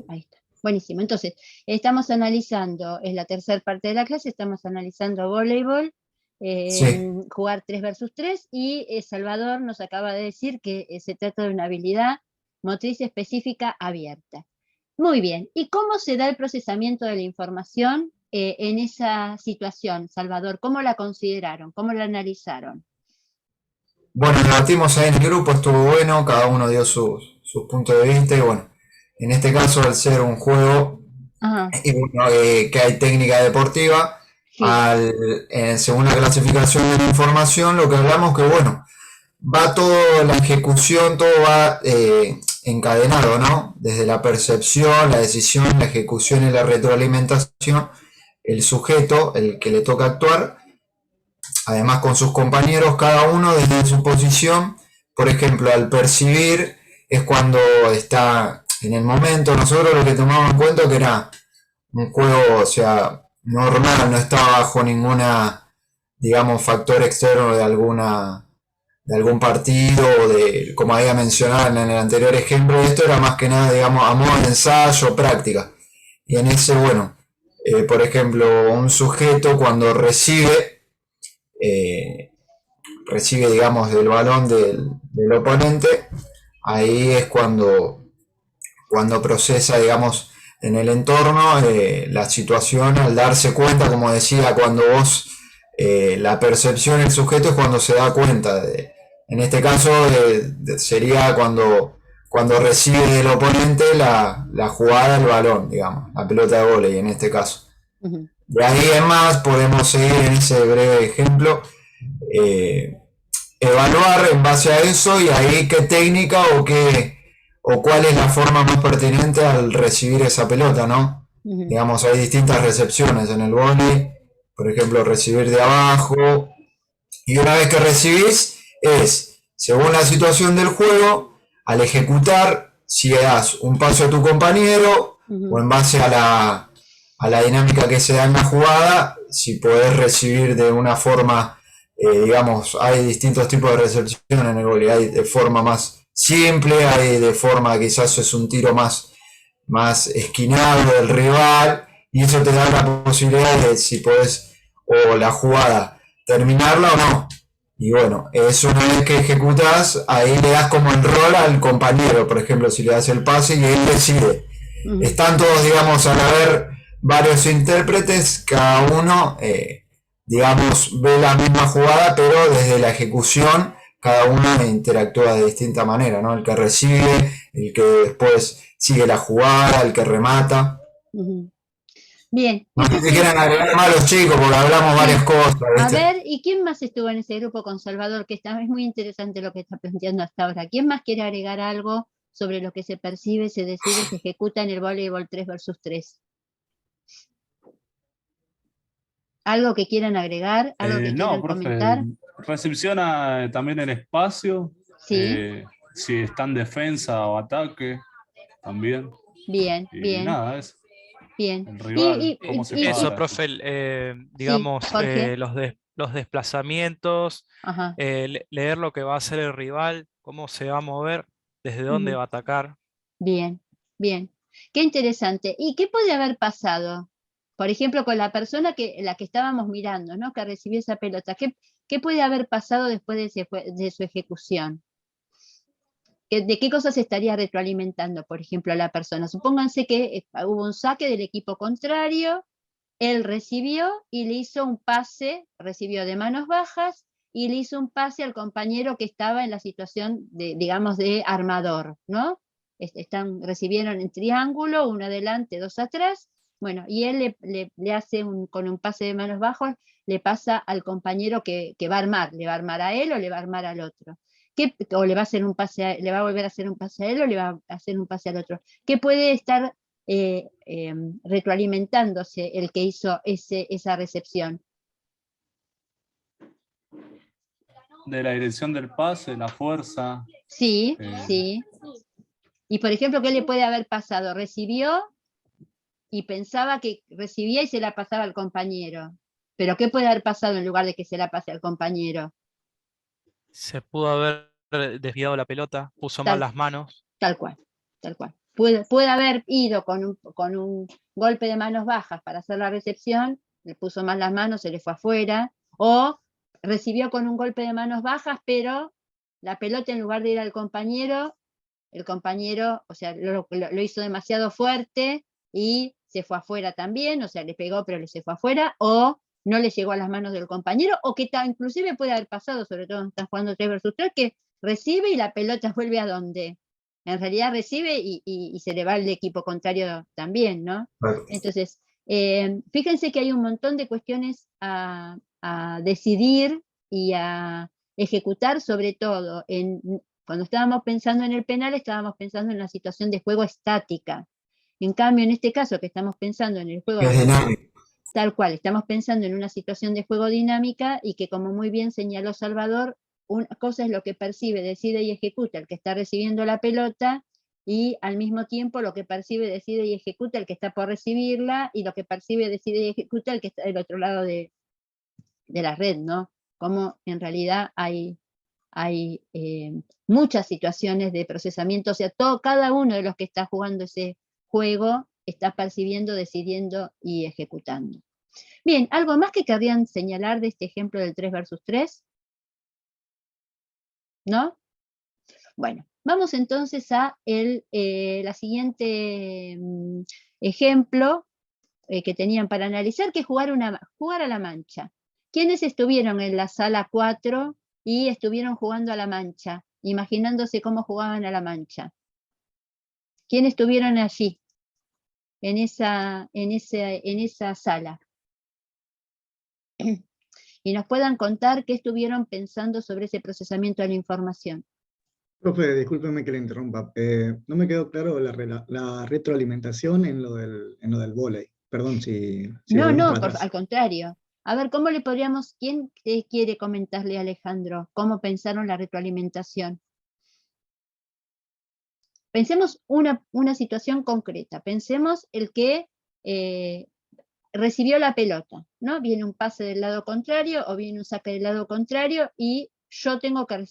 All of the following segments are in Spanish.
Ahí está. Buenísimo. Entonces, estamos analizando, es la tercera parte de la clase, estamos analizando voleibol, Sí. jugar 3 versus 3 y Salvador nos acaba de decir que se trata de una habilidad motriz específica abierta. Muy bien. ¿Y cómo se da el procesamiento de la información en esa situación, Salvador? ¿Cómo la consideraron? ¿Cómo la analizaron? Bueno, debatimos ahí en el grupo, estuvo bueno, cada uno dio sus puntos de vista y bueno, en este caso al ser un juego Ajá, y bueno, que hay técnica deportiva, sí, según la clasificación de la información, lo que hablamos que bueno, va todo, la ejecución, todo va encadenado, ¿no? Desde la percepción, la decisión, la ejecución y la retroalimentación, el sujeto, el que le toca actuar, además con sus compañeros, cada uno desde su posición, por ejemplo, al percibir es cuando está en el momento, nosotros lo que tomamos en cuenta que era un juego, o sea, normal, no estaba bajo ninguna, digamos, factor externo de algún partido o de, como había mencionado en el anterior ejemplo, esto era más que nada, digamos, a modo de ensayo, práctica. Y en ese, bueno, por ejemplo, un sujeto cuando eh, recibe, digamos, del balón del oponente, ahí es cuando procesa, digamos, en el entorno la situación al darse cuenta, como decía, cuando vos, la percepción del sujeto es cuando se da cuenta. En este caso sería cuando recibe del oponente la jugada del balón, digamos, la pelota de vóley en este caso. ujú, De ahí en más podemos seguir en ese breve ejemplo, eh, evaluar en base a eso y ahí qué técnica o cuál es la forma más pertinente al recibir esa pelota, ¿no? ujú. Digamos, hay distintas recepciones en el vóley, por ejemplo, recibir de abajo, y una vez que recibís es, según la situación del juego, al ejecutar, si das un paso a tu compañero o Ujú, en base a la dinámica que se da en la jugada, si podés recibir de una forma, digamos, hay distintos tipos de recepción en el vóley, hay de forma más simple, hay de forma quizás es un tiro más esquinado del rival, y eso te da la posibilidad de si podés, o la jugada, terminarla o no. Y bueno, eso una vez que ejecutas, ahí le das como el rol al compañero, por ejemplo, si le das el pase y él decide. ujú. Están todos, digamos, al haber varios intérpretes, cada uno, digamos, ve la misma jugada, pero desde la ejecución cada uno interactúa de distinta manera, ¿no? El que recibe, el que después sigue la jugada, el que remata. Ujú. Bien, No este sé es si quieren agregar más los chicos, porque hablamos varias sí. cosas, A ¿viste? ver, ¿y quién más estuvo en ese grupo con Salvador? Que es muy interesante lo que está planteando hasta ahora. ¿Quién más quiere agregar algo sobre lo que se percibe, se decide, se ejecuta en el voleibol 3 versus 3? ¿Algo que quieran agregar? ¿Algo que No, quieran profe, comentar? recepciona también el espacio, Sí, si está en defensa o ataque, también. bien, Y bien, nada, es bien. el rival, cómo se Eso, para. profe, Sí, digamos, Jorge. los desplazamientos, Ajá. leer lo que va a hacer el rival, cómo se va a mover, desde dónde Ujú. va a atacar. Bien, bien. Qué interesante. ¿Y qué puede haber pasado? Por ejemplo, con la persona la que estábamos mirando, ¿no? Que recibió esa pelota. ¿Qué puede haber pasado después de su ejecución? ¿De qué cosas se estaría retroalimentando, por ejemplo, a la persona? Supónganse que hubo un saque del equipo contrario, él recibió y le hizo un pase, recibió de manos bajas y le hizo un pase al compañero que estaba en la situación de, digamos, de armador, ¿no? Recibieron en triángulo, uno adelante, dos atrás, bueno, y él le hace con un pase de manos bajas, le pasa al compañero que va a armar, le va a armar a él o le va a armar al otro. O le va a hacer un pase, le va a volver a hacer un pase a él o le va a hacer un pase al otro. ¿Qué puede estar retroalimentándose el que hizo esa recepción? De la dirección del pase, la fuerza. Sí, eh, sí. Y por ejemplo, ¿qué le puede haber pasado? Recibió y pensaba que recibía y se la pasaba al compañero. Pero ¿qué puede haber pasado en lugar de que se la pase al compañero? Se pudo haber desviado la pelota, puso mal Tal, las manos. tal cual, tal cual. puede haber ido con un golpe de manos bajas para hacer la recepción, le puso mal las manos, se le fue afuera, o recibió con un golpe de manos bajas, pero la pelota en lugar de ir al compañero, el compañero, o sea, lo hizo demasiado fuerte y se fue afuera también, o sea, le pegó pero se fue afuera, o no le llegó a las manos del compañero, o que inclusive puede haber pasado, sobre todo cuando están jugando 3 versus 3, que recibe y la pelota vuelve a donde en realidad recibe y se le va al equipo contrario también, ¿no? Entonces, fíjense que hay un montón de cuestiones a decidir y a ejecutar, sobre todo cuando estábamos pensando en el penal, estábamos pensando en una situación de juego estática. En cambio, en este caso que estamos pensando en el juego Es dinámico. tal cual, estamos pensando en una situación de juego dinámica y que, como muy bien señaló Salvador, una cosa es lo que percibe, decide y ejecuta el que está recibiendo la pelota, y al mismo tiempo lo que percibe, decide y ejecuta el que está por recibirla, y lo que percibe, decide y ejecuta el que está del otro lado de la red, ¿no? Como en realidad hay muchas situaciones de procesamiento, o sea, cada uno de los que está jugando ese juego está percibiendo, decidiendo y ejecutando. Bien, ¿algo más que querrían señalar de este ejemplo del 3 versus 3? ¿No? Bueno, vamos entonces a la siguiente ejemplo que tenían para analizar, que es jugar a la mancha. ¿Quiénes estuvieron en la sala 4 y estuvieron jugando a la mancha, imaginándose cómo jugaban a la mancha? ¿Quiénes estuvieron allí, en esa sala? Y nos puedan contar qué estuvieron pensando sobre ese procesamiento de la información. Profe, discúlpeme que le interrumpa. No me quedó claro la retroalimentación en lo del vóley. Perdón si No, volvemos no, para atrás. al contrario. A ver, ¿cómo le podríamos, quién quiere comentarle a Alejandro cómo pensaron la retroalimentación? Pensemos una situación concreta. Pensemos el que recibió la pelota, ¿no? Viene un pase del lado contrario o viene un saque del lado contrario y yo tengo que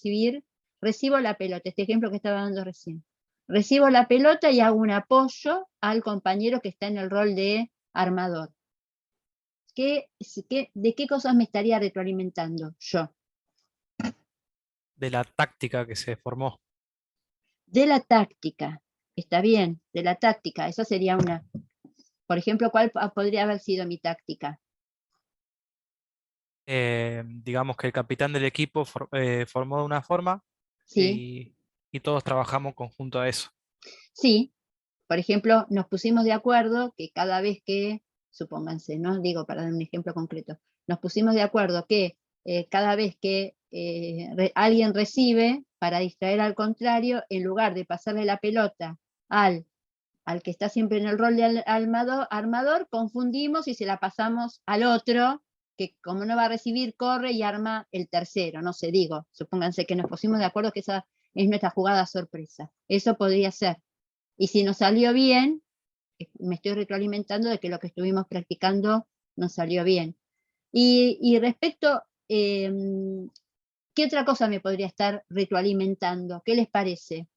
recibo la pelota, este ejemplo que estaba dando recién. Recibo la pelota y hago un apoyo al compañero que está en el rol de armador. ¿De qué cosas me estaría retroalimentando yo? De la táctica que se formó. De la táctica. Está bien, de la táctica. Esa sería una. Por ejemplo, ¿cuál podría haber sido mi táctica? Digamos que el capitán del equipo formó de una forma Sí, y todos trabajamos conjunto a eso. sí. Por ejemplo, nos pusimos de acuerdo que cada vez que, supónganse, ¿no? Digo, para dar un ejemplo concreto, nos pusimos de acuerdo que cada vez que alguien recibe, para distraer al contrario, en lugar de pasarle la pelota al que está siempre en el rol de armador, confundimos y se la pasamos al otro, que como no va a recibir, corre y arma el tercero, no sé, digo, supónganse que nos pusimos de acuerdo que esa es nuestra jugada sorpresa. Eso podría ser. Y si nos salió bien, me estoy retroalimentando de que lo que estuvimos practicando nos salió bien. Y respecto, ¿qué otra cosa me podría estar retroalimentando? ¿Qué les parece?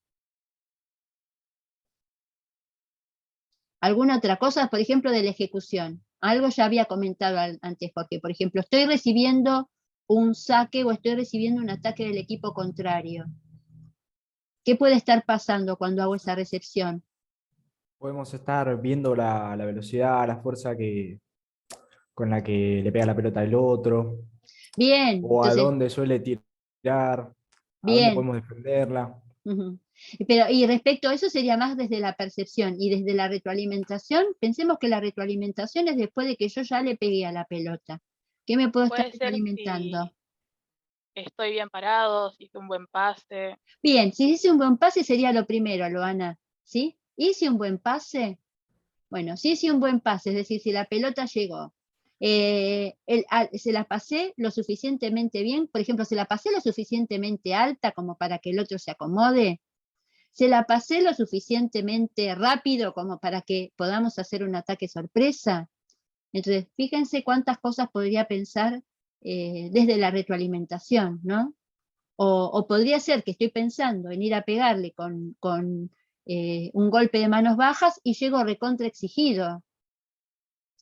¿Alguna otra cosa? Por ejemplo, de la ejecución. Algo ya había comentado antes, Jorge. Por ejemplo, estoy recibiendo un saque o estoy recibiendo un ataque del equipo contrario. ¿Qué puede estar pasando cuando hago esa recepción? Podemos estar viendo la velocidad, la fuerza con la que le pega la pelota al otro, Bien, o a entonces, dónde suele tirar, a dónde bien. podemos defenderla. Ujú. Pero, y respecto a eso sería más desde la percepción y desde la retroalimentación. Pensemos que la retroalimentación es después de que yo ya le pegué a la pelota. ¿Qué me puedo estar Puede ser retroalimentando? si estoy bien parado, si hice un buen pase. Bien, si hice un buen pase sería lo primero, Loana, ¿sí? ¿Hice un buen pase? Bueno, si hice un buen pase, es decir, si la pelota llegó, se la pasé lo suficientemente bien, por ejemplo, se la pasé lo suficientemente alta como para que el otro se acomode, se la pasé lo suficientemente rápido como para que podamos hacer un ataque sorpresa. Entonces, fíjense cuántas cosas podría pensar desde la retroalimentación, ¿no? O podría ser que estoy pensando en ir a pegarle con un golpe de manos bajas y llego recontra exigido,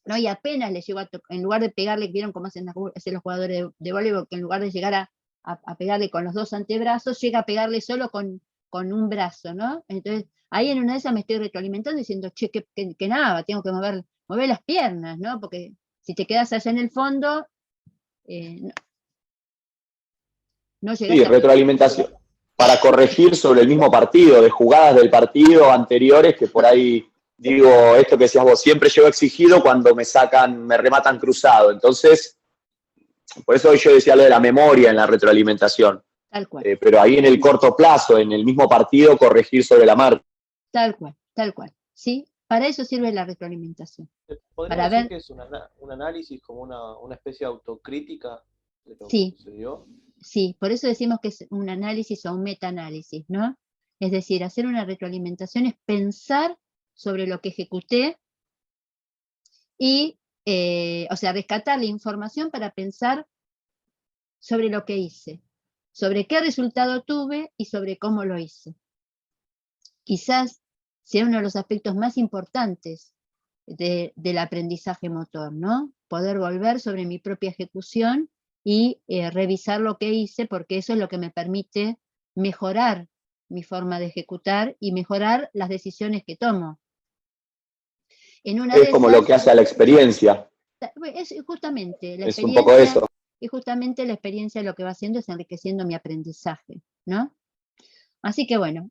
¿no? Y apenas le llego en lugar de pegarle, vieron cómo hacen los jugadores de voleibol, que en lugar de llegar a pegarle con los 2 antebrazos, llega a pegarle solo con un brazo, ¿no? Entonces, ahí en una de esas me estoy retroalimentando diciendo, che, que nada, tengo que mover las piernas, ¿no? Porque si te quedas allá en el fondo, no llegas Sí, a... retroalimentación para corregir sobre el mismo partido, de jugadas del partido anteriores que por ahí, digo, esto que decías vos, siempre llego exigido cuando me rematan cruzado. Entonces, por eso yo decía lo de la memoria en la retroalimentación. Tal cual. Pero ahí en el corto plazo, en el mismo partido, corregir sobre la marcha. Tal cual, ¿sí? Para eso sirve la retroalimentación. ¿Podría Para decir ver... que es un análisis como una especie de autocrítica de lo Sí. que sucedió? Sí, por eso decimos que es un análisis o un metaanálisis, ¿no? Es decir, hacer una retroalimentación es pensar sobre lo que ejecuté y, o sea, rescatar la información para pensar sobre lo que hice, sobre qué resultado tuve y sobre cómo lo hice. Quizás sea uno de los aspectos más importantes del aprendizaje motor, ¿no? Poder volver sobre mi propia ejecución y revisar lo que hice, porque eso es lo que me permite mejorar mi forma de ejecutar y mejorar las decisiones que tomo. Es como lo que hace a la experiencia. Es justamente la experiencia. Es un poco eso. Y justamente la experiencia lo que va haciendo es enriqueciendo mi aprendizaje, ¿no? Así que bueno,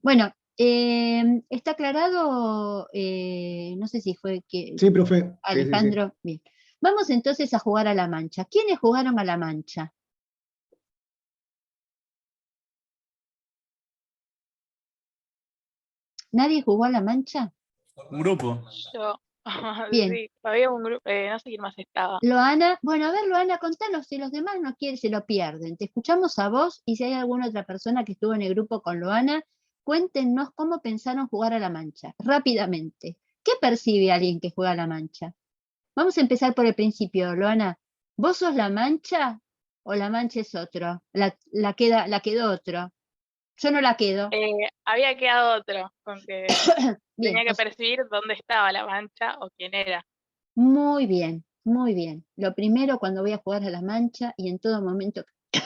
¿está aclarado? No sé si fue que... Sí, profe. Alejandro, sí. Bien. Vamos entonces a jugar a la mancha. ¿Quiénes jugaron a la mancha? ¿Nadie jugó a la mancha? Un grupo. Yo. Bien. Sí, había un grupo, no sé quién más estaba. Loana, bueno, a ver, Loana, contanos si los demás no quieren, se lo pierden. Te escuchamos a vos y si hay alguna otra persona que estuvo en el grupo con Loana, cuéntenos cómo pensaron jugar a la mancha, rápidamente. ¿Qué percibe alguien que juega a la mancha? Vamos a empezar por el principio, Loana. ¿Vos sos la mancha o la mancha es otro? La quedó otro. Yo no la quedo. Había quedado otro, con que Bien, tenía que percibir dónde estaba la mancha o quién era. muy bien, muy bien. Lo primero cuando voy a jugar a la mancha y en todo momento que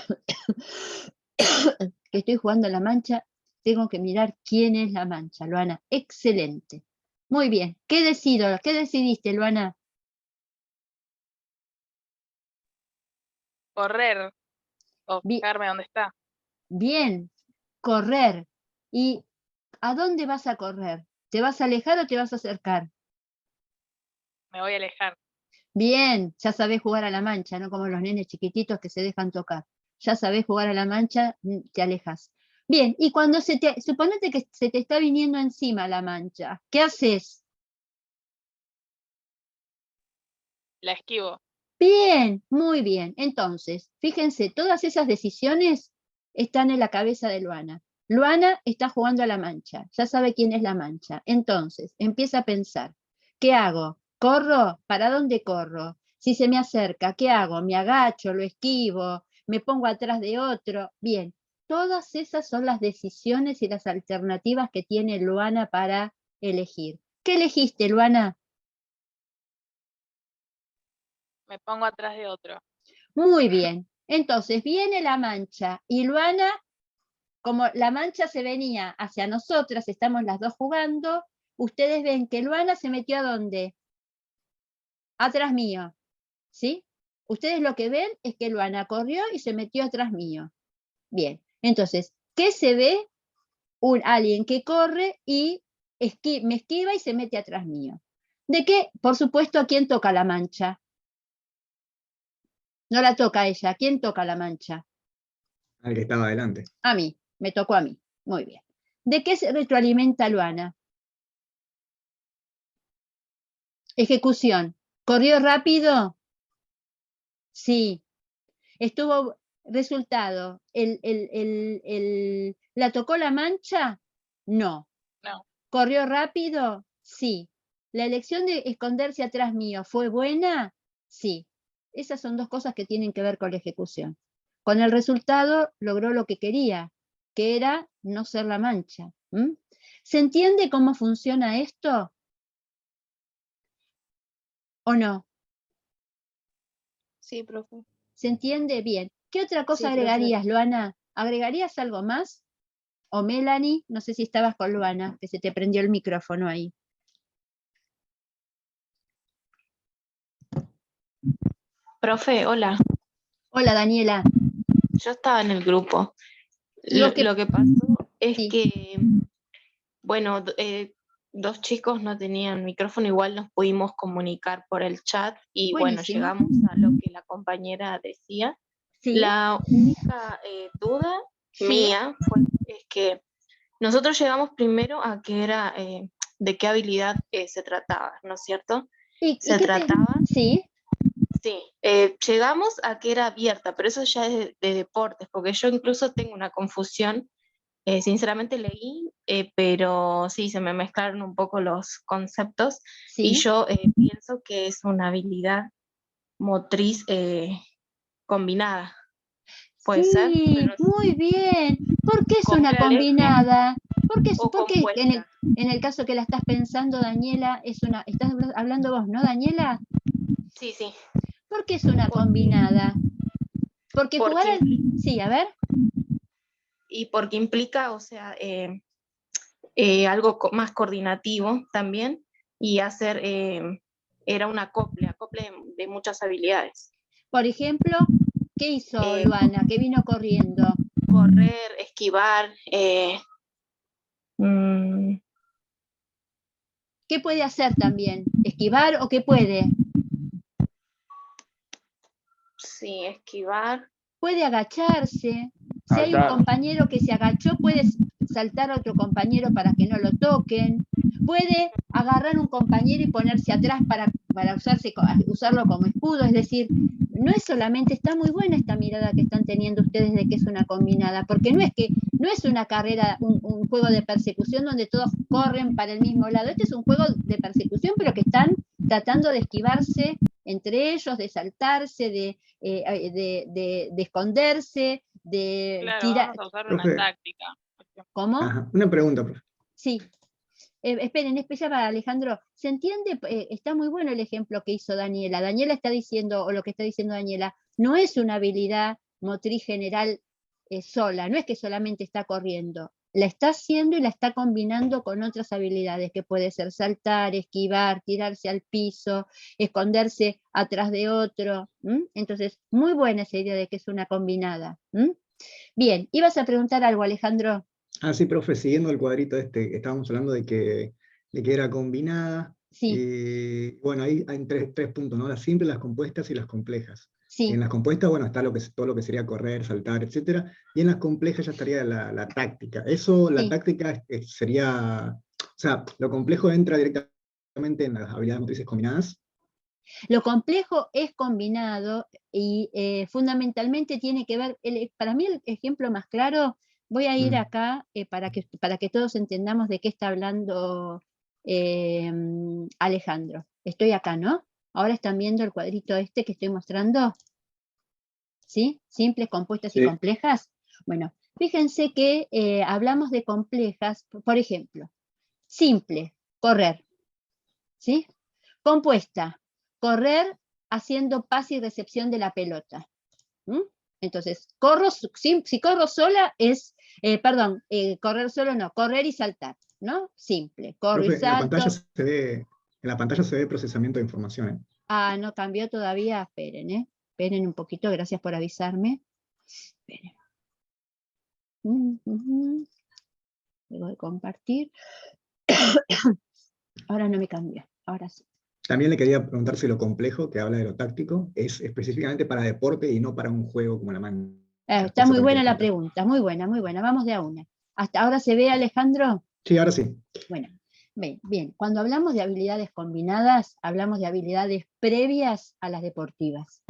estoy jugando a la mancha, tengo que mirar quién es la mancha, Loana. Excelente. Muy bien. ¿Qué decidiste, Loana? Correr o Bi- fijarme dónde está. Bien, correr. ¿Y a dónde vas a correr? ¿Te vas a alejar o te vas a acercar? Me voy a alejar. Bien, ya sabés jugar a la mancha, no como los nenes chiquititos que se dejan tocar. Ya sabés jugar a la mancha, te alejas. Bien, y cuando suponete que se te está viniendo encima la mancha, ¿qué haces? La esquivo. Bien, muy bien. Entonces, fíjense, todas esas decisiones están en la cabeza de Luana. Luana está jugando a la mancha, ya sabe quién es la mancha. Entonces, empieza a pensar, ¿qué hago? ¿Corro? ¿Para dónde corro? Si se me acerca, ¿qué hago? ¿Me agacho? ¿Lo esquivo? ¿Me pongo atrás de otro? Bien, todas esas son las decisiones y las alternativas que tiene Luana para elegir. ¿Qué elegiste, Luana? Me pongo atrás de otro. Muy bien. Entonces viene la mancha y Luana, como la mancha se venía hacia nosotras, estamos las dos jugando, ustedes ven que Luana se metió ¿a dónde? Atrás mío, ¿sí? Ustedes lo que ven es que Luana corrió y se metió atrás mío. Bien, entonces, ¿qué se ve? Alguien que corre y me esquiva y se mete atrás mío. ¿De qué? Por supuesto, ¿a quién toca la mancha? No la toca a ella, ¿a quién toca la mancha? Al que estaba adelante. A mí, me tocó a mí. Muy bien. ¿De qué se retroalimenta Luana? Ejecución. ¿Corrió rápido? Sí. ¿Estuvo resultado? ¿La tocó la mancha? No. No. ¿Corrió rápido? Sí. ¿La elección de esconderse atrás mío fue buena? Sí. Esas son dos cosas que tienen que ver con la ejecución. Con el resultado logró lo que quería, que era no ser la mancha. ¿Se entiende cómo funciona esto? ¿O no? Sí, profe. ¿Se entiende bien? ¿Qué otra cosa Sí, profe. agregarías, Luana? ¿Agregarías algo más? O Melanie, no sé si estabas con Luana, que se te prendió el micrófono ahí. Profe, hola. Hola, Daniela. Yo estaba en el grupo. ¿Y vos qué? Lo que pasó es Sí. que, bueno, dos chicos no tenían micrófono, igual nos pudimos comunicar por el chat y bueno, Buenísimo. llegamos a lo que la compañera decía. Sí. La única duda Sí. mía es que nosotros llegamos primero a que era de qué habilidad se trataba, ¿no es cierto? ¿Y Se qué trataba, Sí. sí, llegamos a que era abierta, pero eso ya es de deportes, porque yo incluso tengo una confusión. Sinceramente leí, pero sí, se me mezclaron un poco los conceptos y Sí. yo pienso que es una habilidad motriz combinada. Puede ser, Sí, pero muy bien. ¿Por qué es una correr al eje combinada? ¿Por qué o en compuesta. el caso que la estás pensando, Daniela, estás hablando vos, ¿no, Daniela? Sí, sí. ¿Por qué es una Porque, combinada? Porque jugar porque, al... Sí, a ver. y porque implica, o sea, algo más coordinativo también y hacer, era un acople de muchas habilidades. Por ejemplo, ¿qué hizo Eh, Luana? Que vino corriendo. Correr, esquivar, mm, ¿Qué puede hacer también? ¿Esquivar o qué puede? sí, esquivar. Puede agacharse. Si hay un Saltar. compañero que se agachó, puede saltar a otro compañero para que no lo toquen. Puede agarrar un compañero y ponerse atrás para usarlo como escudo. Es decir, no es solamente, está muy buena esta mirada que están teniendo ustedes de que es una combinada, porque no es una carrera, un juego de persecución donde todos corren para el mismo lado. Este es un juego de persecución, pero que están tratando de esquivarse entre ellos, de saltarse, de esconderse, de Claro, tirar. vamos a usar una Profe, táctica. ¿Cómo? ajá, una pregunta, profe. Sí. Esperen, especial para Alejandro. ¿Se entiende? Está muy bueno el ejemplo que hizo Daniela. Daniela está diciendo, o lo que está diciendo Daniela, no es una habilidad motriz general sola, no es que solamente está corriendo. La está haciendo y la está combinando con otras habilidades, que puede ser saltar, esquivar, tirarse al piso, esconderse atrás de otro. Entonces, muy buena esa idea de que es una combinada. Bien, ibas a preguntar algo, Alejandro. Ah, sí, profe, siguiendo el cuadrito este, que estábamos hablando de que era combinada. Sí, Bueno, ahí hay tres puntos, ¿no? Las simples, las compuestas y las complejas. En sí, las compuestas, bueno, está todo lo que sería correr, saltar, etcétera. Y en las complejas ya estaría la táctica. Eso, la sí. táctica sería, o sea, lo complejo entra directamente en las habilidades motrices combinadas. Lo complejo es combinado y fundamentalmente tiene que ver, para mí el ejemplo más claro, voy a ir Mm. acá para que todos entendamos de qué está hablando Alejandro. Estoy acá, ¿no? Ahora están viendo el cuadrito este que estoy mostrando. ¿Sí? Simples, compuestas y Sí. complejas. Bueno, fíjense que hablamos de complejas, por ejemplo, simple, correr, ¿sí? Compuesta, correr haciendo pase y recepción de la pelota. Entonces, si corro sola es, correr solo no, correr y saltar, ¿no? Simple, corro y Profe, salto. en la pantalla se ve procesamiento de información, ¿eh? Ah, no cambió todavía, esperen, esperen un poquito, gracias por avisarme. Esperen. Luego de compartir. Ahora no me cambió, ahora sí. También le quería preguntar si lo complejo, que habla de lo táctico, es específicamente para deporte y no para un juego como la mano. Está muy buena la pregunta, muy buena, muy buena. Vamos de a una. ¿Hasta ahora se ve, Alejandro? Sí, ahora sí. Bueno, bien. Cuando hablamos de habilidades combinadas, hablamos de habilidades previas a las deportivas.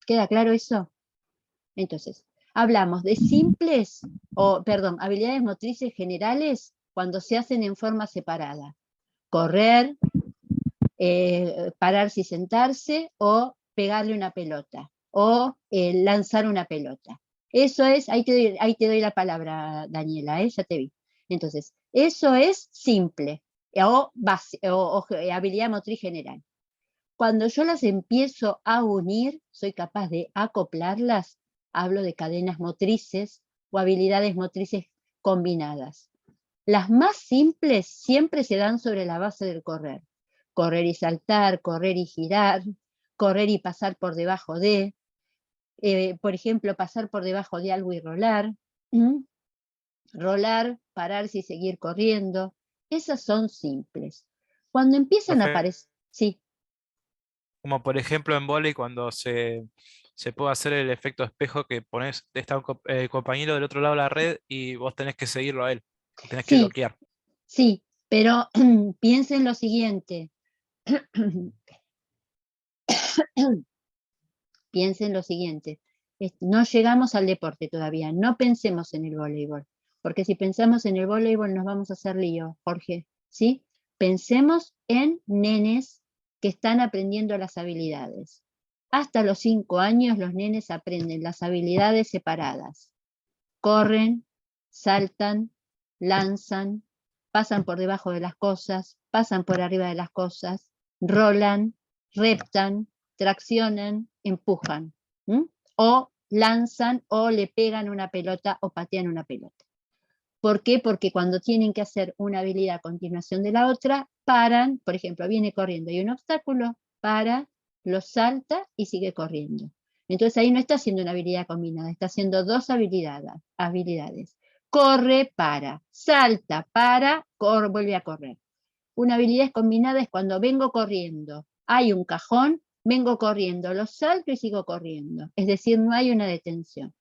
¿Queda claro eso? Entonces, hablamos de habilidades motrices generales cuando se hacen en forma separada. Correr, pararse y sentarse, o pegarle una pelota, o lanzar una pelota. Eso es, ahí te doy la palabra, Daniela, ya te vi. Entonces, eso es simple o habilidad motriz general. Cuando yo las empiezo a unir, soy capaz de acoplarlas, hablo de cadenas motrices o habilidades motrices combinadas. Las más simples siempre se dan sobre la base del correr. Correr y saltar, correr y girar, correr y pasar por debajo de, por ejemplo, pasar por debajo de algo y rolar, rolar, pararse y seguir corriendo. Esas son simples. Cuando empiezan a Profe, aparecer, sí, como por ejemplo en vóley cuando se puede hacer el efecto espejo que pones, está un compañero del otro lado de la red y vos tenés que seguirlo a él, tenés que sí, bloquear. sí, pero piensen lo siguiente. Piensen lo siguiente. No llegamos al deporte todavía, no pensemos en el voleibol, porque si pensamos en el voleibol nos vamos a hacer lío, Jorge, ¿sí? Pensemos en nenes que están aprendiendo las habilidades. Hasta los 5 años los nenes aprenden las habilidades separadas. Corren, saltan, lanzan, pasan por debajo de las cosas, pasan por arriba de las cosas, rolan, reptan, traccionan, empujan, o lanzan o le pegan una pelota o patean una pelota. ¿Por qué? Porque cuando tienen que hacer una habilidad a continuación de la otra, paran, por ejemplo, viene corriendo y un obstáculo, para, lo salta y sigue corriendo. Entonces ahí no está haciendo una habilidad combinada, está haciendo dos habilidades. Corre, para, salta, para, vuelve a correr. Una habilidad combinada es cuando vengo corriendo, hay un cajón, vengo corriendo, lo salto y sigo corriendo. Es decir, no hay una detención.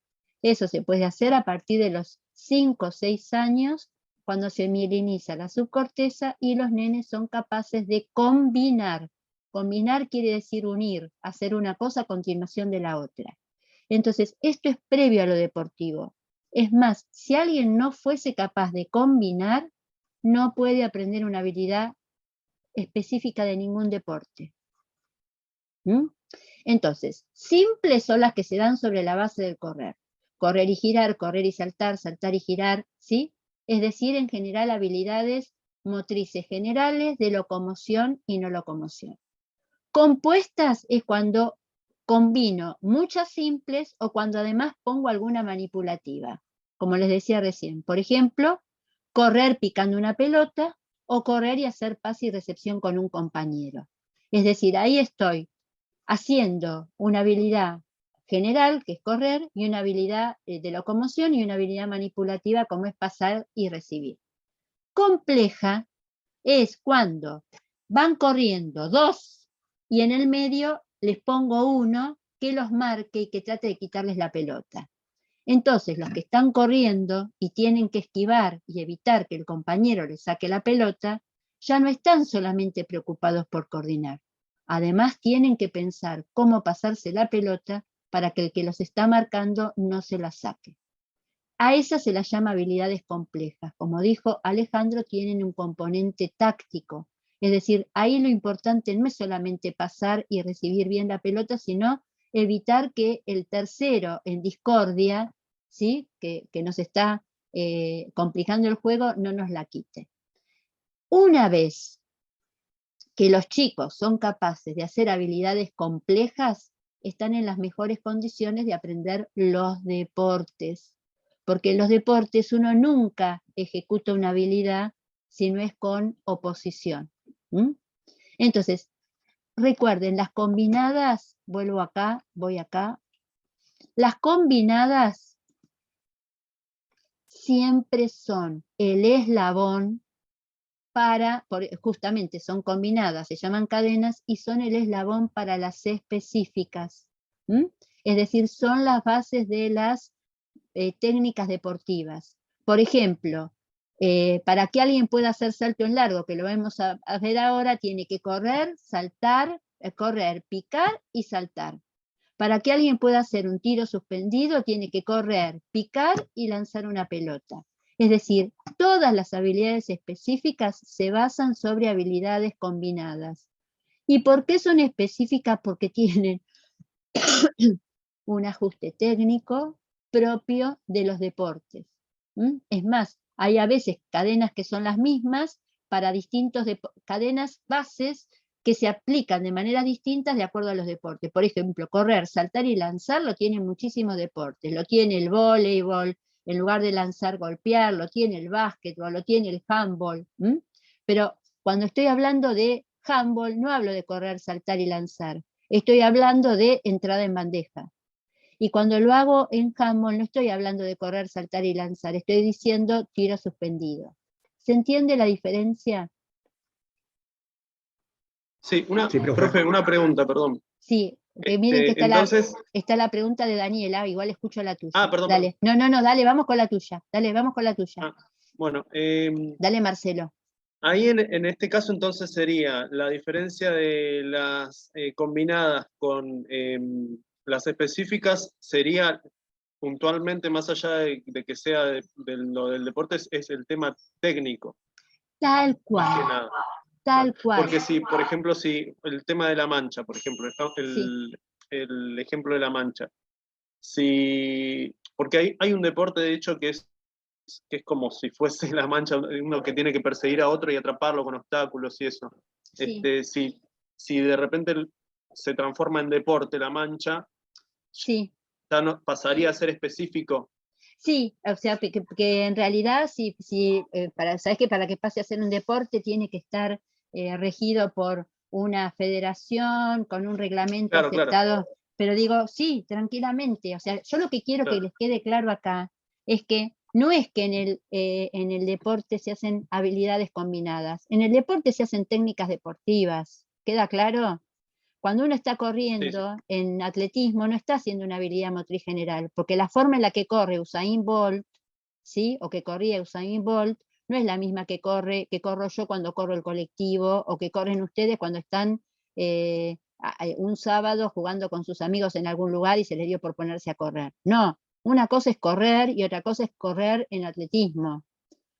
Eso se puede hacer a partir de los 5 o 6 años, cuando se mieliniza la subcorteza y los nenes son capaces de combinar. Combinar quiere decir unir, hacer una cosa a continuación de la otra. Entonces, esto es previo a lo deportivo. Es más, si alguien no fuese capaz de combinar, no puede aprender una habilidad específica de ningún deporte. Entonces, simples son las que se dan sobre la base del correr. Correr y girar, correr y saltar, saltar y girar, ¿sí? Es decir, en general habilidades motrices generales de locomoción y no locomoción. Compuestas es cuando combino muchas simples o cuando además pongo alguna manipulativa, como les decía recién. Por ejemplo, correr picando una pelota o correr y hacer pase y recepción con un compañero. Es decir, ahí estoy haciendo una habilidad general, que es correr, y una habilidad de locomoción y una habilidad manipulativa, como es pasar y recibir. Compleja es cuando van corriendo dos y en el medio les pongo uno que los marque y que trate de quitarles la pelota. Entonces, los que están corriendo y tienen que esquivar y evitar que el compañero les saque la pelota, ya no están solamente preocupados por coordinar. Además, tienen que pensar cómo pasarse la pelota para que el que los está marcando no se la saque. A esas se las llama habilidades complejas. Como dijo Alejandro, tienen un componente táctico. Es decir, ahí lo importante no es solamente pasar y recibir bien la pelota, sino evitar que el tercero en discordia, ¿sí? que nos está complicando el juego, no nos la quite. Una vez que los chicos son capaces de hacer habilidades complejas, están en las mejores condiciones de aprender los deportes. Porque en los deportes uno nunca ejecuta una habilidad si no es con oposición. Entonces, recuerden, las combinadas, vuelvo acá, voy acá, las combinadas siempre son el eslabón justamente son combinadas, se llaman cadenas y son el eslabón para las específicas. Es decir, son las bases de las técnicas deportivas. Por ejemplo, para que alguien pueda hacer salto en largo, que lo vamos a ver ahora, tiene que correr, saltar, correr, picar y saltar. Para que alguien pueda hacer un tiro suspendido, tiene que correr, picar y lanzar una pelota. Es decir, todas las habilidades específicas se basan sobre habilidades combinadas. ¿Y por qué son específicas? Porque tienen un ajuste técnico propio de los deportes. Es más, Hay a veces cadenas que son las mismas para distintos cadenas bases que se aplican de maneras distintas de acuerdo a los deportes. Por ejemplo, correr, saltar y lanzar lo tienen muchísimos deportes. Lo tiene el voleibol, en lugar de lanzar, golpear, lo tiene el básquetbol, lo tiene el handball. Pero cuando estoy hablando de handball, no hablo de correr, saltar y lanzar. Estoy hablando de entrada en bandeja. Y cuando lo hago en handball, no estoy hablando de correr, saltar y lanzar. Estoy diciendo tiro suspendido. ¿Se entiende la diferencia? Sí, Sí, profe. profe, una pregunta, perdón. Sí, que miren que está, entonces, está la pregunta de Daniela, igual escucho la tuya. Ah, perdón, Dale. No, dale, vamos con la tuya. Dale, vamos con la tuya. bueno, Dale, Marcelo. ahí en este caso entonces sería la diferencia de las combinadas con las específicas, sería puntualmente, más allá de que sea de lo del deporte, es el tema técnico. Tal Más que cual. nada. Tal cual. Porque si, por ejemplo, si el tema de la mancha, por ejemplo, el ejemplo de la mancha, porque hay un deporte de hecho que es como si fuese la mancha, uno que tiene que perseguir a otro y atraparlo con obstáculos y eso. Sí. Si de repente se transforma en deporte la mancha, sí. ya no, pasaría a ser específico. Sí, o sea, que en realidad, sabes que para que pase a ser un deporte tiene que estar regido por una federación, con un reglamento aceptado. Pero digo, sí, tranquilamente. O sea, yo lo que quiero que les quede claro acá es que no es que en el deporte se hacen habilidades combinadas. En el deporte se hacen técnicas deportivas. ¿Queda claro? Cuando uno está corriendo en atletismo, no está haciendo una habilidad motriz general, porque la forma en la que corre Usain Bolt, ¿sí? O que corría Usain Bolt, no es la misma que corro yo cuando corro el colectivo, o que corren ustedes cuando están un sábado jugando con sus amigos en algún lugar y se les dio por ponerse a correr. No, una cosa es correr y otra cosa es correr en atletismo.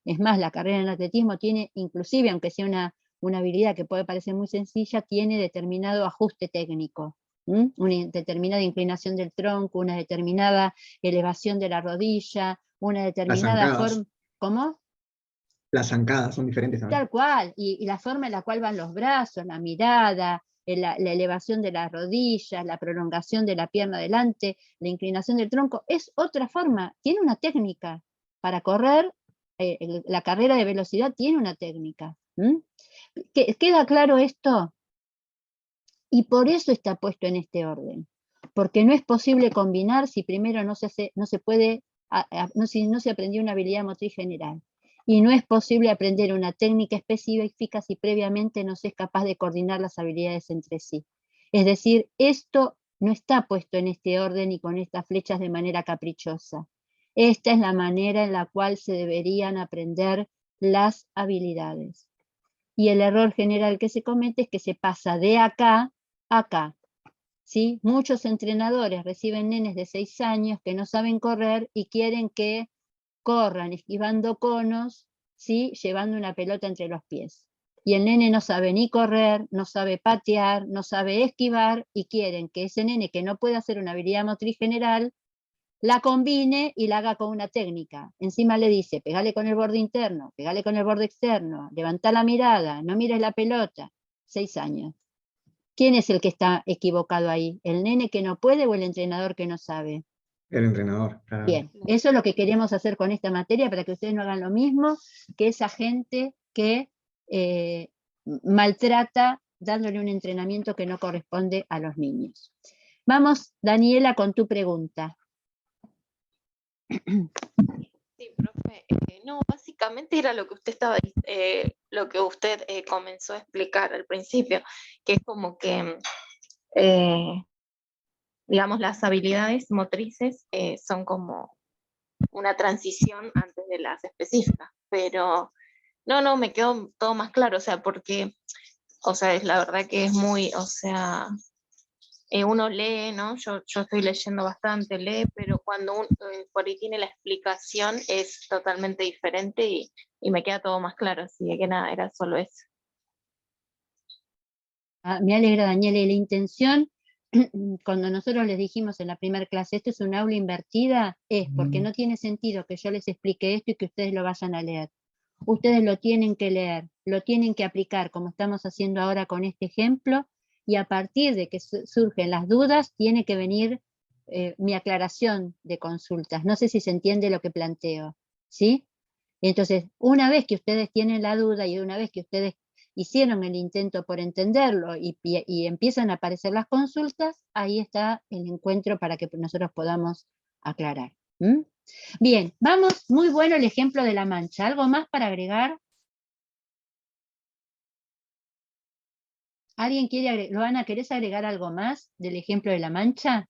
Es más, la carrera en atletismo tiene, inclusive, aunque sea una habilidad que puede parecer muy sencilla, tiene determinado ajuste técnico, una determinada inclinación del tronco, una determinada elevación de la rodilla, una determinada forma. ¿Cómo? Las zancadas son diferentes también. Tal cual, y la forma en la cual van los brazos, la mirada, la elevación de las rodillas, la prolongación de la pierna adelante, la inclinación del tronco, es otra forma, tiene una técnica. Para correr, la carrera de velocidad tiene una técnica. ¿Queda claro esto? Y por eso está puesto en este orden, porque no es posible combinar si primero no se aprendió una habilidad motriz general, y no es posible aprender una técnica específica si previamente no se es capaz de coordinar las habilidades entre sí. Es decir, esto no está puesto en este orden y con estas flechas de manera caprichosa. Esta es la manera en la cual se deberían aprender las habilidades. Y el error general que se comete es que se pasa de acá a acá. ¿Sí? Muchos entrenadores reciben nenes de 6 años que no saben correr y quieren que corran esquivando conos, ¿sí? Llevando una pelota entre los pies. Y el nene no sabe ni correr, no sabe patear, no sabe esquivar, y quieren que ese nene que no puede hacer una habilidad motriz general la combine y la haga con una técnica. Encima le dice, pegale con el borde interno, pegale con el borde externo, levanta la mirada, no mires la pelota. 6 años. ¿Quién es el que está equivocado ahí? ¿El nene que no puede o el entrenador que no sabe? El entrenador, claro. Bien, eso es lo que queremos hacer con esta materia para que ustedes no hagan lo mismo que esa gente que maltrata dándole un entrenamiento que no corresponde a los niños. Vamos, Daniela, con tu pregunta. Sí, profe. No, básicamente era lo que usted lo que usted comenzó a explicar al principio, que es como que, digamos, las habilidades motrices son como una transición antes de las específicas, pero no, me quedó todo más claro, o sea, porque, o sea, es la verdad que es muy, o sea, uno lee, ¿no? Yo estoy leyendo bastante, pero cuando uno por ahí tiene la explicación es totalmente diferente y me queda todo más claro, así que nada, era solo eso. Me alegra, Daniela, y la intención cuando nosotros les dijimos en la primera clase, esto es un aula invertida, es porque no tiene sentido que yo les explique esto y que ustedes lo vayan a leer. Ustedes lo tienen que leer, lo tienen que aplicar, como estamos haciendo ahora con este ejemplo, y a partir de que surgen las dudas, tiene que venir mi aclaración de consultas. No sé si se entiende lo que planteo, ¿sí? Entonces, una vez que ustedes tienen la duda y una vez que ustedes hicieron el intento por entenderlo y empiezan a aparecer las consultas, ahí está el encuentro para que nosotros podamos aclarar. ¿Mm? Bien, vamos, muy bueno el ejemplo de la mancha. ¿Algo más para agregar? ¿Alguien quiere agregar? Loana, ¿querés agregar algo más del ejemplo de la mancha?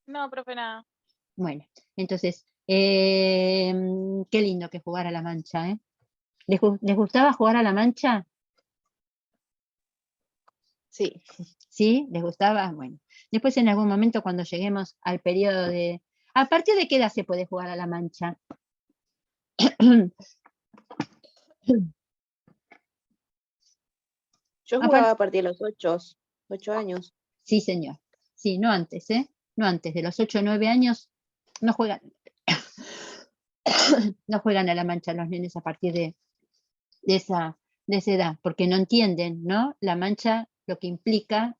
No, profe, nada. Bueno, entonces, qué lindo que jugar a la mancha, ¿eh? ¿Les gustaba jugar a la mancha? Sí. ¿Sí? ¿Les gustaba? Bueno. Después en algún momento cuando lleguemos al periodo de... ¿A partir de qué edad se puede jugar a la mancha? Yo jugaba a partir de los 8 años. Sí, señor. Sí, no antes, ¿eh? No antes. De los 8 o 9 años no juegan. No juegan a la mancha los nenes a partir de esa edad, porque no entienden, ¿no? La mancha lo que implica...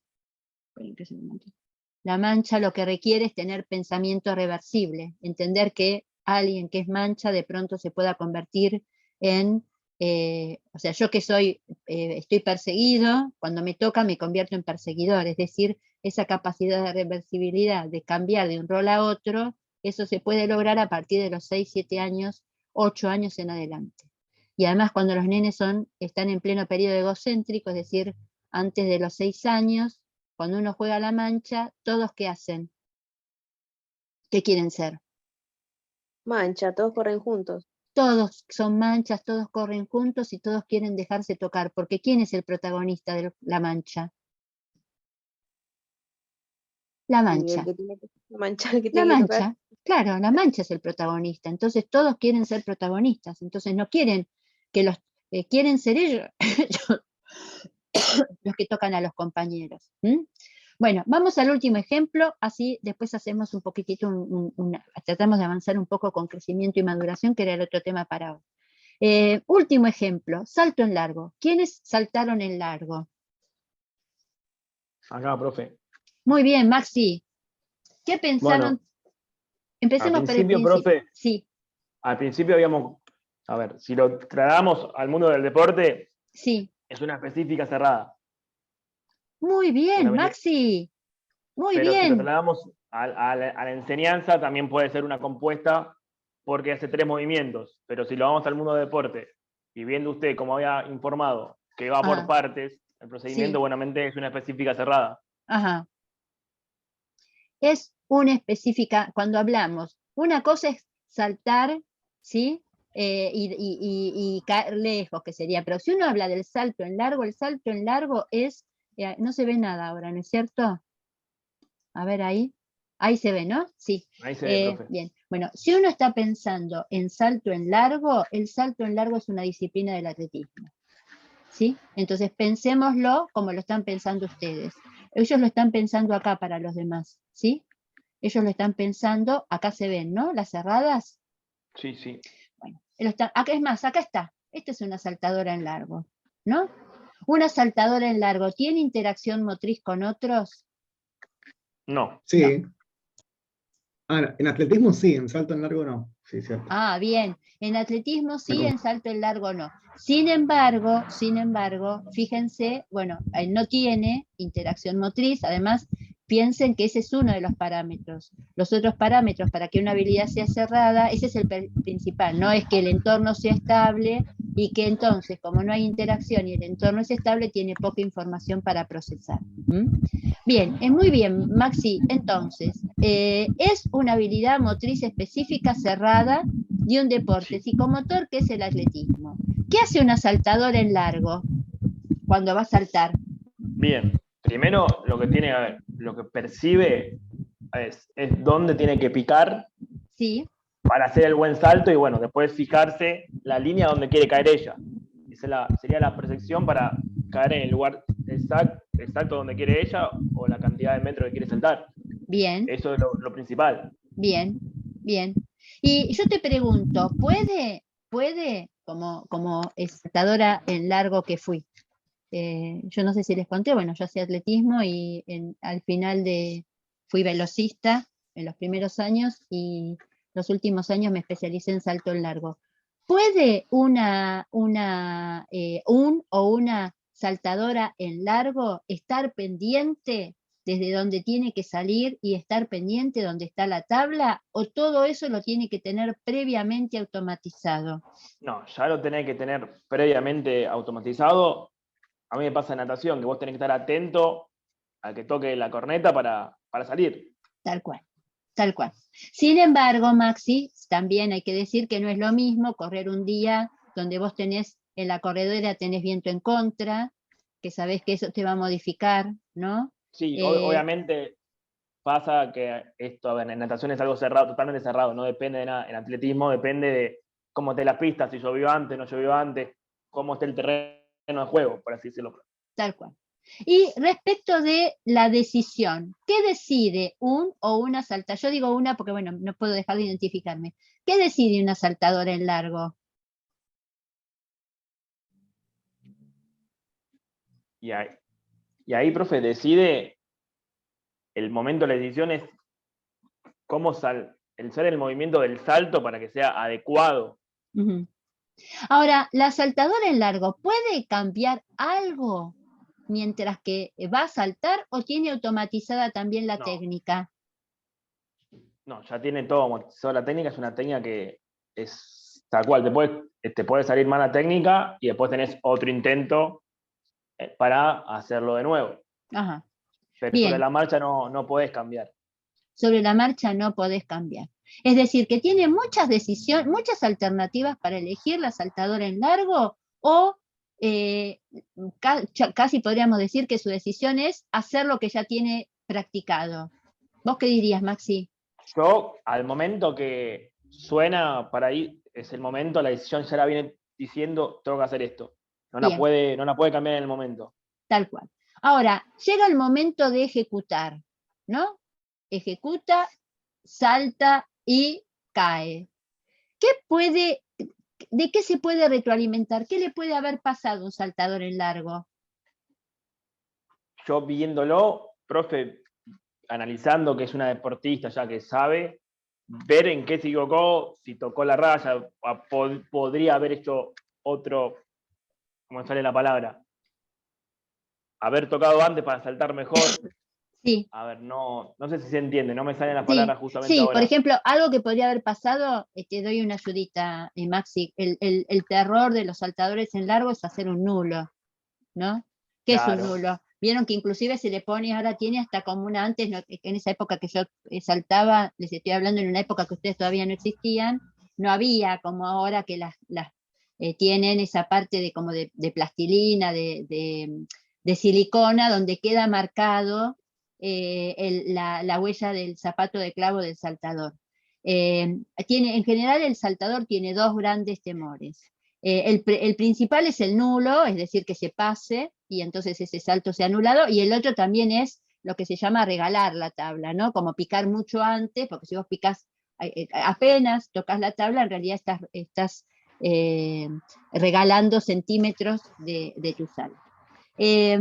La mancha lo que requiere es tener pensamiento reversible, entender que alguien que es mancha de pronto se pueda convertir en, o sea, yo que soy, estoy perseguido, cuando me toca me convierto en perseguidor, es decir, esa capacidad de reversibilidad, de cambiar de un rol a otro, eso se puede lograr a partir de los 6, 7 años, 8 años en adelante. Y además cuando los nenes están en pleno periodo egocéntrico, es decir, antes de los 6 años, cuando uno juega a la mancha, ¿todos qué hacen? ¿Qué quieren ser? Mancha, todos corren juntos. Todos son manchas, todos corren juntos y todos quieren dejarse tocar, porque ¿quién es el protagonista de la mancha? La mancha. La mancha, claro, la mancha es el protagonista, entonces todos quieren ser protagonistas, entonces no quieren que los, quieren ser ellos los que tocan a los compañeros. Bueno, vamos al último ejemplo, así después hacemos un poquitito, tratamos de avanzar un poco con crecimiento y maduración, que era el otro tema para hoy. Último ejemplo, salto en largo. ¿Quiénes saltaron en largo? Acá, profe. Muy bien, Maxi. ¿Qué pensaron? Bueno, empecemos por el principio. Profe, sí. Al principio habíamos, a ver, si lo trasladamos al mundo del deporte, sí. Es una específica cerrada. Muy bien, Maxi. Muy bien. Pero si lo trasladamos a la enseñanza, también puede ser una compuesta porque hace 3 movimientos. Pero si lo vamos al mundo del deporte, y viendo usted, como había informado, que va por partes, el procedimiento buenamente es una específica cerrada. Ajá. Es una específica, cuando hablamos, una cosa es saltar, ¿sí? Y caer lejos, que sería, pero si uno habla del salto en largo, el salto en largo es, no se ve nada ahora, ¿no es cierto? A ver ahí se ve, ¿no? Sí. Ahí se ve, profe. Bien, bueno, si uno está pensando en salto en largo, el salto en largo es una disciplina del atletismo, ¿sí? Entonces pensémoslo como lo están pensando ustedes. Ellos lo están pensando acá para los demás, ¿sí? Ellos lo están pensando, acá se ven, ¿no? Las cerradas. Sí, sí. Bueno, acá es más, acá está. Esta es una saltadora en largo, ¿no? Una saltadora en largo, ¿tiene interacción motriz con otros? No. Sí. No. En atletismo sí, en salto en largo no. Sí, cierto. Ah, bien. En atletismo sí, en salto en largo no. Sin embargo, fíjense, bueno, él no tiene interacción motriz, además, piensen que ese es uno de los parámetros. Los otros parámetros para que una habilidad sea cerrada, ese es el principal, no es que el entorno sea estable y que entonces, como no hay interacción y el entorno es estable, tiene poca información para procesar. Bien, muy bien, Maxi. Entonces, es una habilidad motriz específica cerrada de un deporte psicomotor que es el atletismo. ¿Qué hace una saltadora en largo cuando va a saltar? Bien, primero lo que tiene, lo que percibe es dónde tiene que picar para hacer el buen salto y bueno, después fijarse la línea donde quiere caer ella. Esa sería la percepción para caer en el lugar exacto el salto donde quiere ella o la cantidad de metros que quiere saltar. Bien, Eso es lo principal. bien, bien. Y yo te pregunto, ¿puede, como saltadora en largo que fui? Yo no sé si les conté, bueno, yo hacía atletismo y al final fui velocista en los primeros años y los últimos años me especialicé en salto en largo. ¿Puede un o una saltadora en largo estar pendiente desde donde tiene que salir y estar pendiente donde está la tabla? ¿O todo eso lo tiene que tener previamente automatizado? No, ya lo tenés que tener previamente automatizado. A mí me pasa en natación, que vos tenés que estar atento a que toque la corneta para salir. Tal cual, tal cual. Sin embargo, Maxi, también hay que decir que no es lo mismo correr un día donde vos tenés, en la corredera tenés viento en contra, que sabés que eso te va a modificar, ¿no? Sí, obviamente pasa que esto, a ver, en natación es algo cerrado, totalmente cerrado, no depende de nada. En atletismo depende de cómo esté la pista, si llovió antes, no llovió antes, cómo esté el terreno de juego, por así decirlo. Tal cual. Y respecto de la decisión, ¿qué decide un o una saltadora? Yo digo una porque, bueno, no puedo dejar de identificarme. ¿Qué decide una saltadora en largo? Y ahí, profe, decide el momento de la decisión es cómo el movimiento del salto para que sea adecuado. Ujú. Ahora, ¿la saltadora en largo puede cambiar algo mientras que va a saltar o tiene automatizada también la técnica? No, ya tiene todo automatizado. La técnica es una técnica que es tal cual. Te puede salir mal la técnica y después tenés otro intento para hacerlo de nuevo. Ajá. Pero Bien. sobre la marcha no podés cambiar. Sobre la marcha no podés cambiar. Es decir, que tiene muchas decisiones, muchas alternativas para elegir la saltadora en largo o casi podríamos decir que su decisión es hacer lo que ya tiene practicado. ¿Vos qué dirías, Maxi? Yo, al momento que suena para ir, es el momento, la decisión ya la viene diciendo, tengo que hacer esto. No la puede cambiar en el momento. Tal cual. Ahora, llega el momento de ejecutar, ¿no? Ejecuta, salta y cae. ¿De qué se puede retroalimentar? ¿Qué le puede haber pasado a un saltador en largo? Yo viéndolo, profe, analizando que es una deportista ya que sabe, ver en qué se equivocó, si tocó la raya, podría haber hecho otro, ¿cómo sale la palabra? Haber tocado antes para saltar mejor. Sí. A ver, no sé si se entiende, no me salen las palabras justamente sí, ahora. Por ejemplo, algo que podría haber pasado, te doy una ayudita, Maxi, el terror de los saltadores en largo es hacer un nulo, ¿no? ¿Qué es un nulo? Vieron que inclusive se le pone, ahora tiene hasta como una antes, en esa época que yo saltaba, les estoy hablando en una época que ustedes todavía no existían, no había como ahora que las tienen esa parte de como de plastilina, de silicona, donde queda marcado la huella del zapato de clavo del saltador. En general el saltador tiene dos grandes temores. El principal es el nulo, es decir, que se pase y entonces ese salto sea anulado, y el otro también es lo que se llama regalar la tabla, ¿no? Como picar mucho antes, porque si vos picás apenas tocas la tabla, en realidad estás regalando centímetros de tu salto. ¿Qué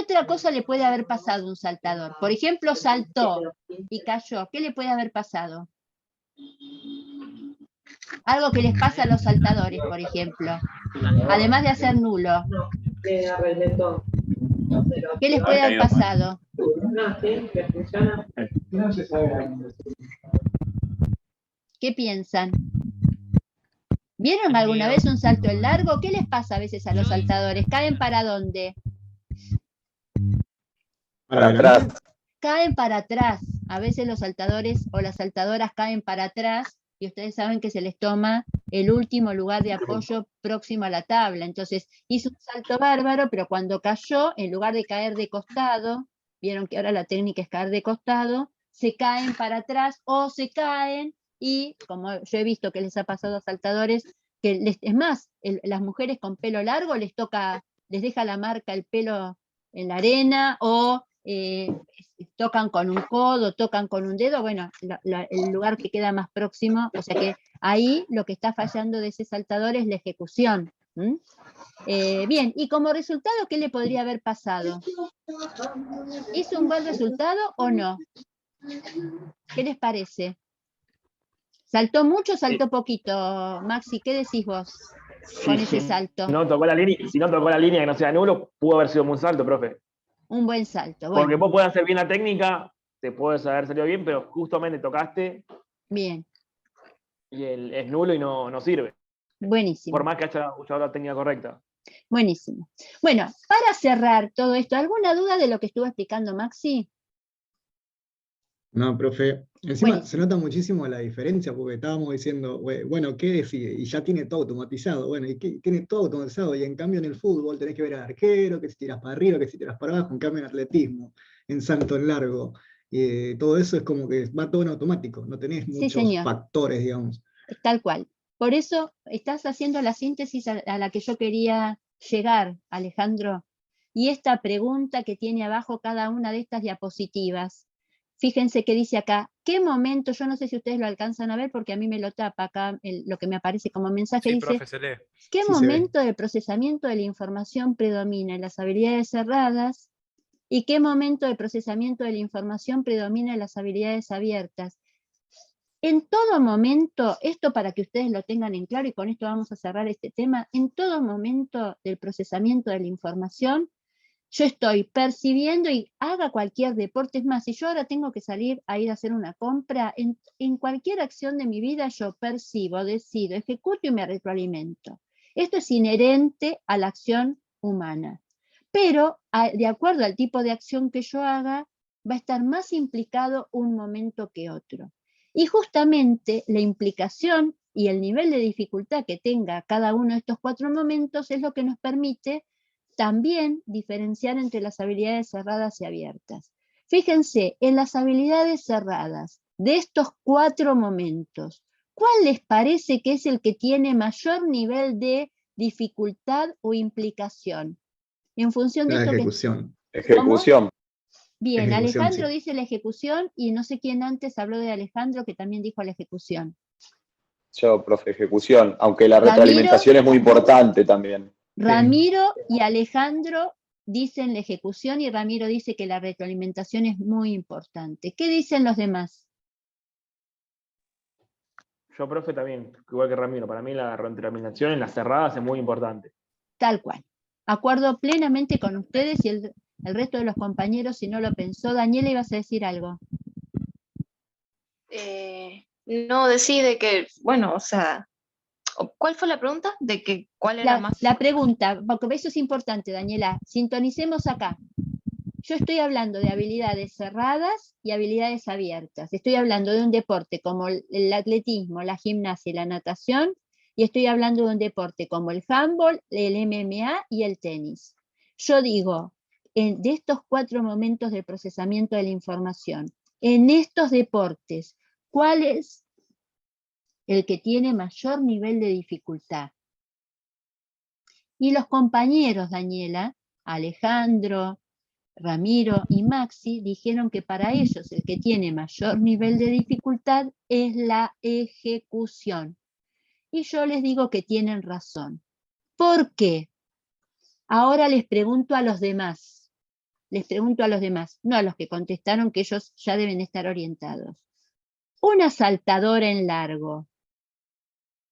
otra cosa le puede haber pasado a un saltador? Por ejemplo, saltó y cayó. ¿Qué le puede haber pasado? Algo que les pasa a los saltadores, por ejemplo. Además de hacer nulo. ¿Qué les puede haber pasado? ¿Qué piensan? ¿Vieron alguna vez un salto en largo? ¿Qué les pasa a veces a los saltadores? ¿Caen para dónde? Para atrás. Caen para atrás. A veces los saltadores o las saltadoras caen para atrás y ustedes saben que se les toma el último lugar de apoyo próximo a la tabla. Entonces hizo un salto bárbaro, pero cuando cayó, en lugar de caer de costado, vieron que ahora la técnica es caer de costado, se caen para atrás o se caen y, como yo he visto que les ha pasado a saltadores, es más, las mujeres con pelo largo les deja la marca el pelo en la arena, o tocan con un codo, tocan con un dedo, bueno, el lugar que queda más próximo, o sea que ahí lo que está fallando de ese saltador es la ejecución. Bien, y como resultado, ¿qué le podría haber pasado? ¿Hizo un buen resultado o no? ¿Qué les parece? ¿Saltó mucho o saltó poquito, Maxi? ¿Qué decís vos con ese salto? Si no tocó la línea que no sea nulo, pudo haber sido un buen salto, profe. Un buen salto, Porque bueno. vos podés hacer bien la técnica, te puedes haber salido bien, pero justamente tocaste. Bien. Y es nulo y no sirve. Buenísimo. Por más que haya usado la técnica correcta. Buenísimo. Bueno, para cerrar todo esto, ¿alguna duda de lo que estuvo explicando Maxi? No, profe, encima Bueno. se nota muchísimo la diferencia porque estábamos diciendo, bueno, ¿qué decide? Y ya tiene todo automatizado, bueno, tiene todo automatizado, y en cambio en el fútbol tenés que ver al arquero, que si tiras para arriba, que si tiras para abajo, en cambio en atletismo, en salto en largo, todo eso es como que va todo en automático, no tenés Sí, muchos señor. factores, digamos. Tal cual. Por eso estás haciendo la síntesis a la que yo quería llegar, Alejandro. Y esta pregunta que tiene abajo cada una de estas diapositivas. Fíjense que dice acá, ¿qué momento? Yo no sé si ustedes lo alcanzan a ver porque a mí me lo tapa acá lo que me aparece como mensaje. Sí, Dice, profe, se lee. ¿qué Sí, se ve. momento del procesamiento de la información predomina en las habilidades cerradas? ¿Y qué momento del procesamiento de la información predomina en las habilidades abiertas? En todo momento, esto para que ustedes lo tengan en claro, y con esto vamos a cerrar este tema, en todo momento del procesamiento de la información, yo estoy percibiendo, y haga cualquier deporte, es más, si yo ahora tengo que salir a ir a hacer una compra, en cualquier acción de mi vida yo percibo, decido, ejecuto y me retroalimento. Esto es inherente a la acción humana. Pero, de acuerdo al tipo de acción que yo haga, va a estar más implicado un momento que otro. Y justamente la implicación y el nivel de dificultad que tenga cada uno de estos 4 momentos es lo que nos permite también diferenciar entre las habilidades cerradas y abiertas. Fíjense, en las habilidades cerradas, de estos 4 momentos, ¿cuál les parece que es el que tiene mayor nivel de dificultad o implicación? En función de La esto ejecución. Ejecución. Bien, Ejecución, Alejandro sí. dice la ejecución, y no sé quién antes habló de Alejandro que también dijo la ejecución. Yo, profe, ejecución, aunque la Ramiro. retroalimentación es muy importante también. Ramiro y Alejandro dicen la ejecución, y Ramiro dice que la retroalimentación es muy importante. ¿Qué dicen los demás? Yo, profe, también, igual que Ramiro, para mí la retroalimentación en las cerradas es muy importante. Tal cual. Acuerdo plenamente con ustedes y el resto de los compañeros, si no lo pensó. Daniela, ibas a decir algo. No decide que, bueno, o sea, ¿cuál fue la pregunta? De que cuál era más. La pregunta, porque eso es importante, Daniela, sintonicemos acá. Yo estoy hablando de habilidades cerradas y habilidades abiertas. Estoy hablando de un deporte como el atletismo, la gimnasia y la natación, y estoy hablando de un deporte como el handball, el MMA y el tenis. Yo digo, de estos 4 momentos del procesamiento de la información, en estos deportes, ¿cuál es el que tiene mayor nivel de dificultad? Y los compañeros, Daniela, Alejandro, Ramiro y Maxi dijeron que para ellos el que tiene mayor nivel de dificultad es la ejecución. Y yo les digo que tienen razón. ¿Por qué? Ahora les pregunto a los demás. Les pregunto a los demás, no a los que contestaron, que ellos ya deben estar orientados. Una saltadora en largo,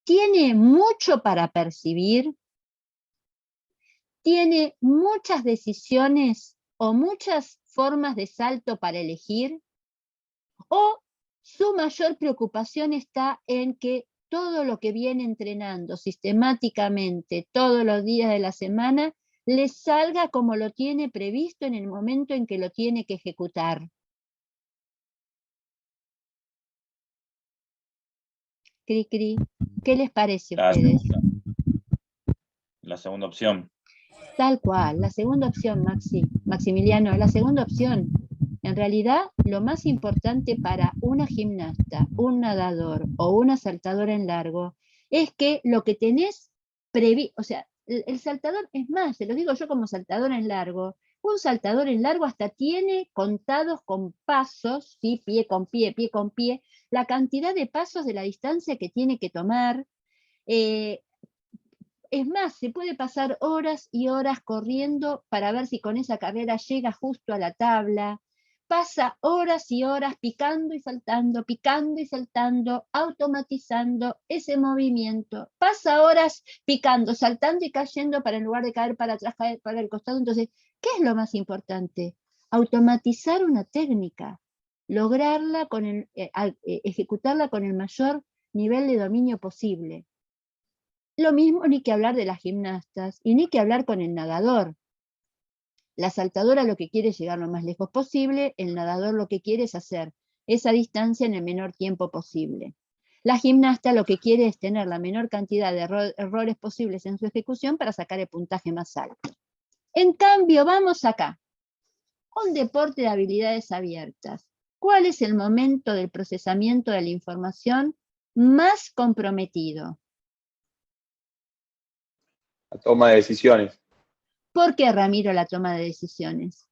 ¿tiene mucho para percibir? ¿Tiene muchas decisiones o muchas formas de salto para elegir? ¿O su mayor preocupación está en que todo lo que viene entrenando sistemáticamente todos los días de la semana le salga como lo tiene previsto en el momento en que lo tiene que ejecutar? Cri, cri. ¿Qué les parece a ustedes? La segunda opción. Tal cual, la segunda opción, Maximiliano, la segunda opción. En realidad, lo más importante para una gimnasta, un nadador o una saltadora en largo es que lo que tenés o sea, el saltador, es más, se lo digo yo como saltador en largo, un saltador en largo hasta tiene contados con pasos, ¿sí? Pie con pie, la cantidad de pasos de la distancia que tiene que tomar. Es más, se puede pasar horas y horas corriendo para ver si con esa carrera llega justo a la tabla. Pasa horas y horas picando y saltando, automatizando ese movimiento. Pasa horas picando, saltando y cayendo para en lugar de caer para atrás, caer para el costado. Entonces, ¿qué es lo más importante? Automatizar una técnica, lograrla ejecutarla con el mayor nivel de dominio posible. Lo mismo ni que hablar de las gimnastas y ni que hablar con el nadador. La saltadora lo que quiere es llegar lo más lejos posible, el nadador lo que quiere es hacer esa distancia en el menor tiempo posible. La gimnasta lo que quiere es tener la menor cantidad de errores posibles en su ejecución para sacar el puntaje más alto. En cambio, vamos acá, un deporte de habilidades abiertas. ¿Cuál es el momento del procesamiento de la información más comprometido? La toma de decisiones. ¿Por qué, Ramiro, la toma de decisiones?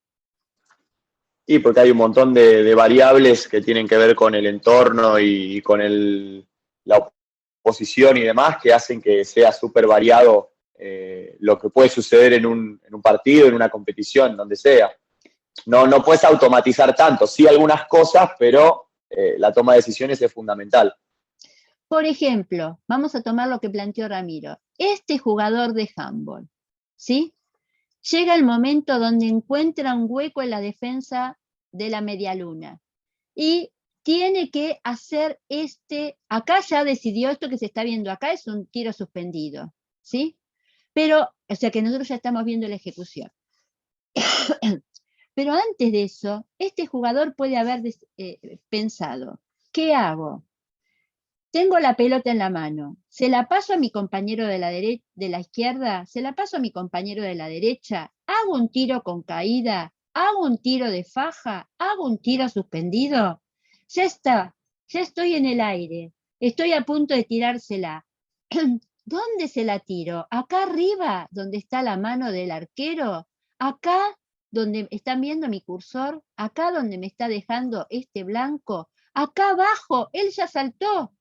Y porque hay un montón de variables que tienen que ver con el entorno y con la oposición y demás, que hacen que sea súper variado lo que puede suceder en un partido, en una competición, donde sea. No puedes automatizar tanto, sí algunas cosas, pero la toma de decisiones es fundamental. Por ejemplo, vamos a tomar lo que planteó Ramiro. Este jugador de handball, ¿sí? Llega el momento donde encuentra un hueco en la defensa de la medialuna y tiene que hacer acá ya decidió esto que se está viendo acá, es un tiro suspendido, ¿sí? Pero, o sea que nosotros ya estamos viendo la ejecución. Pero antes de eso, este jugador puede haber pensado, ¿qué hago? Tengo la pelota en la mano, se la paso a mi compañero de la izquierda, se la paso a mi compañero de la derecha, hago un tiro con caída, hago un tiro de faja, hago un tiro suspendido. Ya está, ya estoy en el aire, estoy a punto de tirársela. ¿Dónde se la tiro? ¿Acá arriba, donde está la mano del arquero? ¿Acá, donde están viendo mi cursor? ¿Acá donde me está dejando este blanco? ¿Acá abajo? Él ya saltó.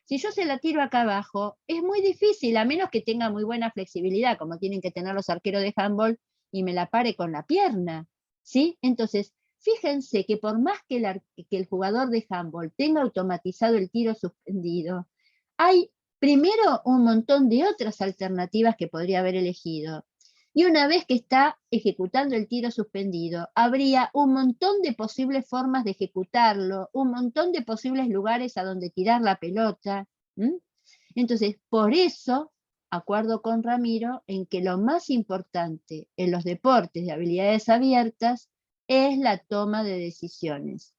Si yo se la tiro acá abajo, es muy difícil, a menos que tenga muy buena flexibilidad, como tienen que tener los arqueros de handball, y me la pare con la pierna, ¿sí? Entonces, fíjense que por más que el jugador de handball tenga automatizado el tiro suspendido, hay primero un montón de otras alternativas que podría haber elegido. Y una vez que está ejecutando el tiro suspendido, habría un montón de posibles formas de ejecutarlo, un montón de posibles lugares a donde tirar la pelota. Entonces, por eso, acuerdo con Ramiro en que lo más importante en los deportes de habilidades abiertas es la toma de decisiones,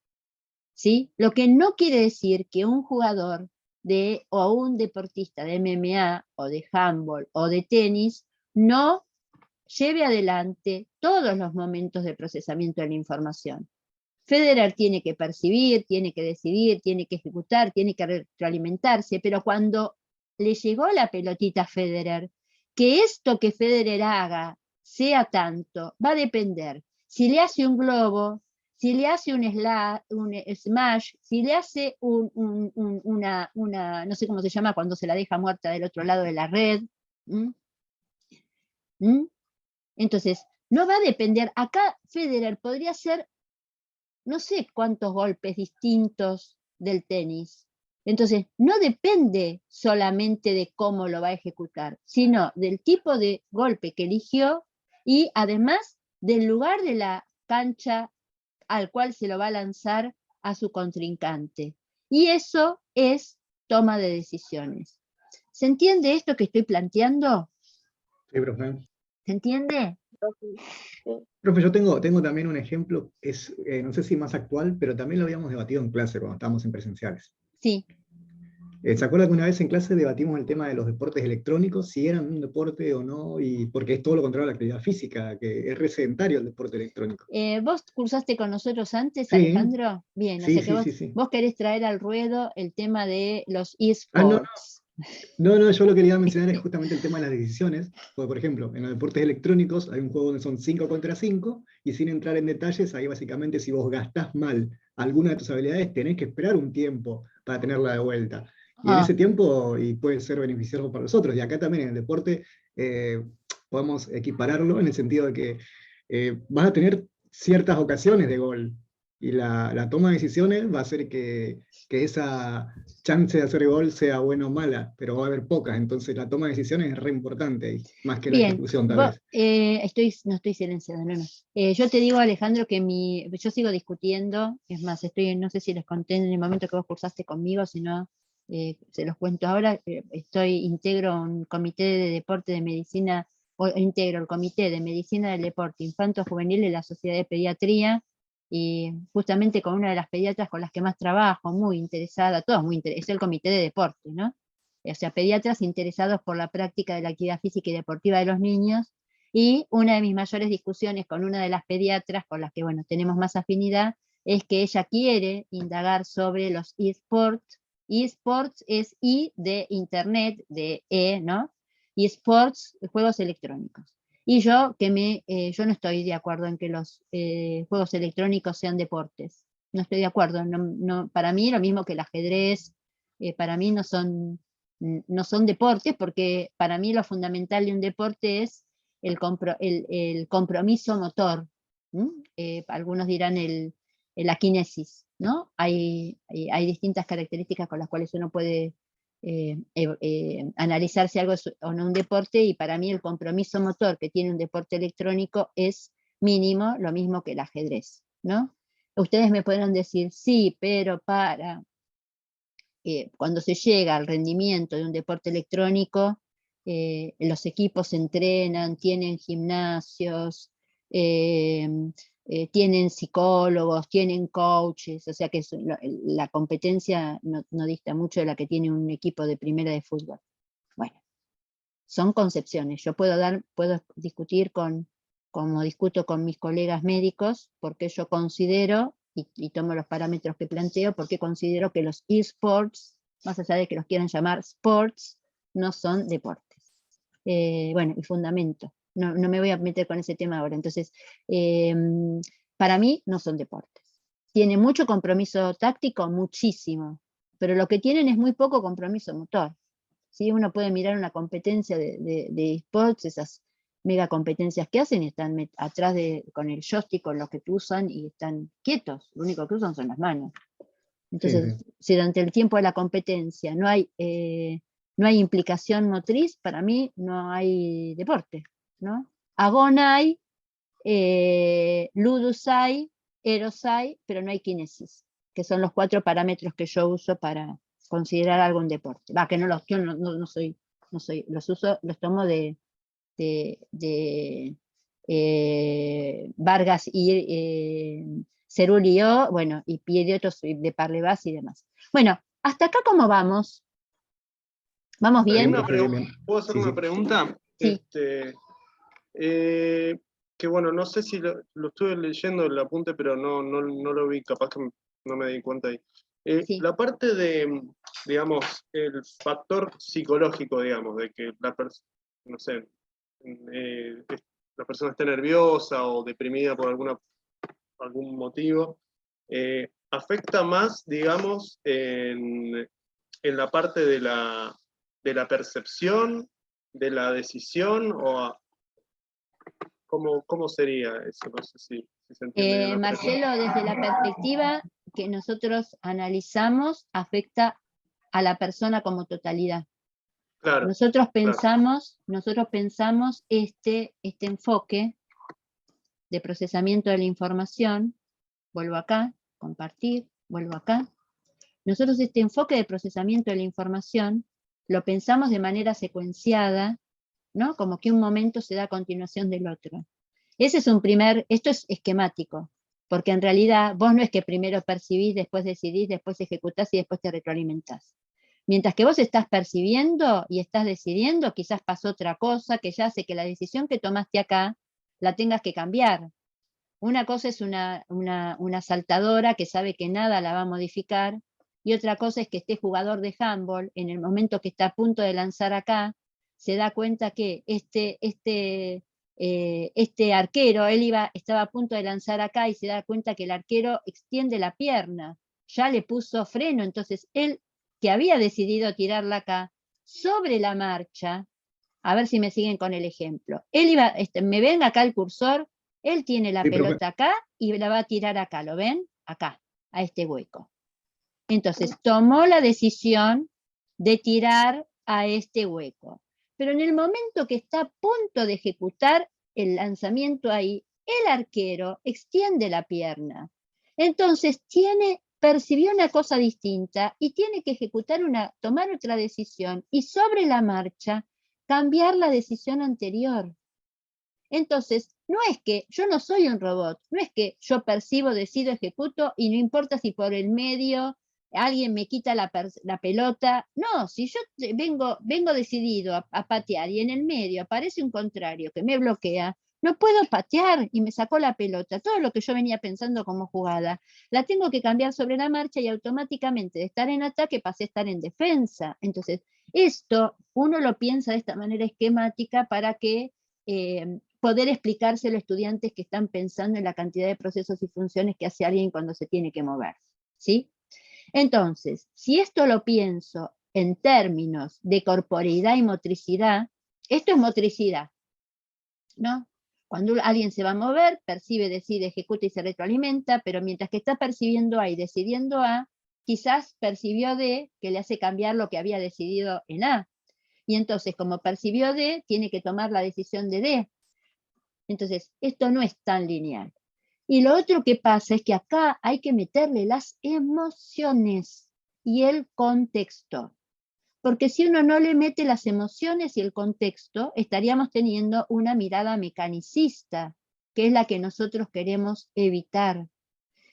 ¿sí? Lo que no quiere decir que un jugador o un deportista de MMA o de handball o de tenis no lleve adelante todos los momentos de procesamiento de la información. Federer tiene que percibir, tiene que decidir, tiene que ejecutar, tiene que retroalimentarse, pero cuando le llegó la pelotita a Federer, que esto que Federer haga sea tanto, va a depender. Si le hace un globo, si le hace un smash, si le hace una, no sé cómo se llama cuando se la deja muerta del otro lado de la red. Entonces, no va a depender. Acá Federer podría hacer no sé cuántos golpes distintos del tenis. Entonces, no depende solamente de cómo lo va a ejecutar, sino del tipo de golpe que eligió y además del lugar de la cancha al cual se lo va a lanzar a su contrincante. Y eso es toma de decisiones. ¿Se entiende esto que estoy planteando? Sí, profe. ¿Se entiende? Profe, yo tengo también un ejemplo, no sé si más actual, pero también lo habíamos debatido en clase cuando estábamos en presenciales. Sí. ¿Se acuerda que una vez en clase debatimos el tema de los deportes electrónicos, si eran un deporte o no? Y porque es todo lo contrario a la actividad física, que es re sedentario el deporte electrónico. ¿Vos cursaste con nosotros antes, Sí. Alejandro? Bien, Sí, o sea que sí. vos querés traer al ruedo el tema de los eSports. No, no, yo lo que quería mencionar es justamente el tema de las decisiones, porque por ejemplo, en los deportes electrónicos hay un juego donde son 5 contra 5, y sin entrar en detalles, ahí básicamente si vos gastás mal alguna de tus habilidades, tenés que esperar un tiempo para tenerla de vuelta. Y en ese tiempo y puede ser beneficioso para los otros. Y acá también en el deporte podemos equipararlo en el sentido de que vas a tener ciertas ocasiones de gol, y la toma de decisiones va a hacer que esa chance de hacer gol sea buena o mala, pero va a haber pocas, entonces la toma de decisiones es re importante ahí, más que la Bien, ejecución tal vez. no estoy silenciada, no, no. Yo te digo, Alejandro, que yo sigo discutiendo, es más, no sé si les conté en el momento que vos cursaste conmigo, si no, se los cuento ahora. Integro un comité de deporte de medicina, o integro el comité de medicina del deporte infanto juvenil de la Sociedad de Pediatría, y justamente con una de las pediatras con las que más trabajo, muy interesada, todos muy interesados, es el comité de deporte, ¿no? O sea, pediatras interesados por la práctica de la actividad física y deportiva de los niños, y una de mis mayores discusiones con una de las pediatras con las que, bueno, tenemos más afinidad, es que ella quiere indagar sobre los eSports. eSports es I de Internet, de E, ¿no? eSports, juegos electrónicos. Y yo no estoy de acuerdo en que los juegos electrónicos sean deportes. No estoy de acuerdo. No, para mí, lo mismo que el ajedrez, para mí no son deportes, porque para mí lo fundamental de un deporte es el compromiso motor. Algunos dirán la kinesis, ¿no? Hay distintas características con las cuales uno puede analizar si algo es o no un deporte, y para mí el compromiso motor que tiene un deporte electrónico es mínimo, lo mismo que el ajedrez, ¿no? Ustedes me podrán decir, sí, pero cuando se llega al rendimiento de un deporte electrónico, los equipos se entrenan, tienen gimnasios, tienen psicólogos, tienen coaches, o sea que la competencia no dista mucho de la que tiene un equipo de primera de fútbol. Bueno, son concepciones. Yo puedo discutir como discuto con mis colegas médicos, porque yo considero, y tomo los parámetros que planteo, porque considero que los eSports, más allá de que los quieran llamar sports, no son deportes. Bueno, y fundamento. No me voy a meter con ese tema ahora. Entonces, para mí no son deportes. Tiene mucho compromiso táctico, muchísimo, pero lo que tienen es muy poco compromiso motor. ¿Sí? Uno puede mirar una competencia de eSports, esas mega competencias que hacen, y están atrás con el joystick con lo que usan y están quietos, lo único que usan son las manos. Entonces, si durante el tiempo de la competencia no hay implicación motriz, para mí no hay deporte, ¿no? Agón hay, ludus hay, eros hay, pero no hay kinesis, que son los 4 parámetros que yo uso para considerar algo un deporte. Que yo no soy, los uso, los tomo de Vargas y Cerulli y yo, bueno, y de otros de Parlevas y demás. Bueno, hasta acá ¿cómo vamos? ¿Vamos bien? ¿Puedo hacer una pregunta? Sí. Que bueno, no sé si lo estuve leyendo el apunte, pero no lo vi, capaz que no me di cuenta ahí. La parte de, digamos, el factor psicológico, digamos, de que la persona, no sé, la persona esté nerviosa o deprimida por algún motivo, afecta más, digamos, en la parte de la percepción, de la decisión, o ¿cómo sería eso? No sé si se entiende bien. Marcelo, desde la perspectiva que nosotros analizamos, afecta a la persona como totalidad. Claro, nosotros pensamos este enfoque de procesamiento de la información, vuelvo acá, compartir, vuelvo acá. Nosotros este enfoque de procesamiento de la información lo pensamos de manera secuenciada, ¿no? Como que un momento se da a continuación del otro. Esto es esquemático, porque en realidad vos no es que primero percibís, después decidís, después ejecutás y después te retroalimentás. Mientras que vos estás percibiendo y estás decidiendo, quizás pasó otra cosa que ya hace que la decisión que tomaste acá la tengas que cambiar. Una cosa es una saltadora que sabe que nada la va a modificar, y otra cosa es que este jugador de handball, en el momento que está a punto de lanzar acá, se da cuenta que este arquero, estaba a punto de lanzar acá y se da cuenta que el arquero extiende la pierna, ya le puso freno, entonces él, que había decidido tirarla acá, sobre la marcha, a ver si me siguen con el ejemplo, él iba, me ven acá el cursor, él tiene la Sí, profe. pelota acá y la va a tirar acá, ¿lo ven? Acá, a este hueco. Entonces tomó la decisión de tirar a este hueco. Pero en el momento que está a punto de ejecutar el lanzamiento ahí, el arquero extiende la pierna. Entonces percibió una cosa distinta y tiene que tomar otra decisión y sobre la marcha cambiar la decisión anterior. Entonces, no es que yo no soy un robot, no es que yo percibo, decido, ejecuto y no importa si por el medio alguien me quita la pelota. No, si yo vengo decidido a patear y en el medio aparece un contrario que me bloquea, no puedo patear y me sacó la pelota. Todo lo que yo venía pensando como jugada, la tengo que cambiar sobre la marcha y automáticamente de estar en ataque pasé a estar en defensa. Entonces, esto uno lo piensa de esta manera esquemática para que poder explicárselo a estudiantes que están pensando en la cantidad de procesos y funciones que hace alguien cuando se tiene que mover, ¿sí? Entonces, si esto lo pienso en términos de corporeidad y motricidad, esto es motricidad, ¿no? Cuando alguien se va a mover, percibe, decide, ejecuta y se retroalimenta, pero mientras que está percibiendo A y decidiendo A, quizás percibió D, que le hace cambiar lo que había decidido en A. Y entonces, como percibió D, tiene que tomar la decisión de D. Entonces, esto no es tan lineal. Y lo otro que pasa es que acá hay que meterle las emociones y el contexto. Porque si uno no le mete las emociones y el contexto, estaríamos teniendo una mirada mecanicista, que es la que nosotros queremos evitar.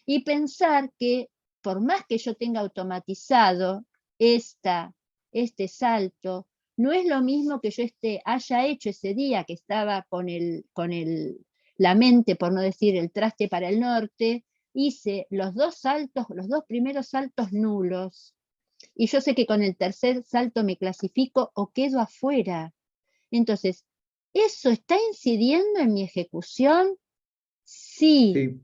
Y pensar que por más que yo tenga automatizado este salto, no es lo mismo que yo haya hecho ese día que estaba con la mente, por no decir el traste para el norte, hice los dos primeros saltos nulos, y yo sé que con el tercer salto me clasifico o quedo afuera. Entonces, ¿eso está incidiendo en mi ejecución? Sí.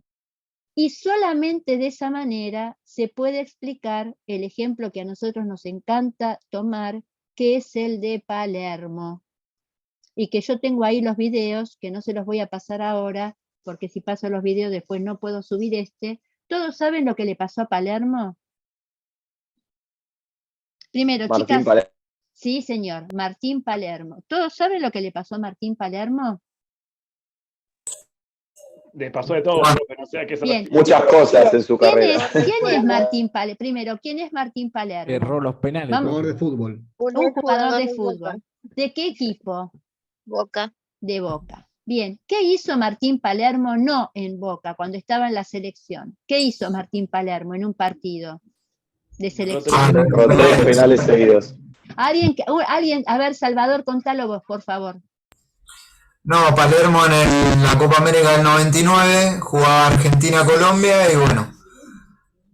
Y solamente de esa manera se puede explicar el ejemplo que a nosotros nos encanta tomar, que es el de Palermo. Y que yo tengo ahí los videos, que no se los voy a pasar ahora, porque si paso los videos después no puedo subir ¿Todos saben lo que le pasó a Palermo? Primero, Martín chicas. Palermo. Sí, señor, Martín Palermo. ¿Todos saben lo que le pasó a Martín Palermo? Le pasó de todo, pero no sé a qué se refiere. Muchas cosas en su carrera. ¿Quién es Martín Palermo? Primero, ¿quién es Martín Palermo? Erró los penales. Vamos. Jugador de fútbol. Un jugador de Boca. fútbol. ¿De qué equipo? Boca. De Boca. Bien, ¿qué hizo Martín Palermo no en Boca cuando estaba en la selección? ¿Qué hizo Martín Palermo en un partido de selección? Tres penales seguidos. Alguien, a ver, Salvador, contalo vos, por favor. No, Palermo en la Copa América del 99 jugaba Argentina-Colombia y bueno,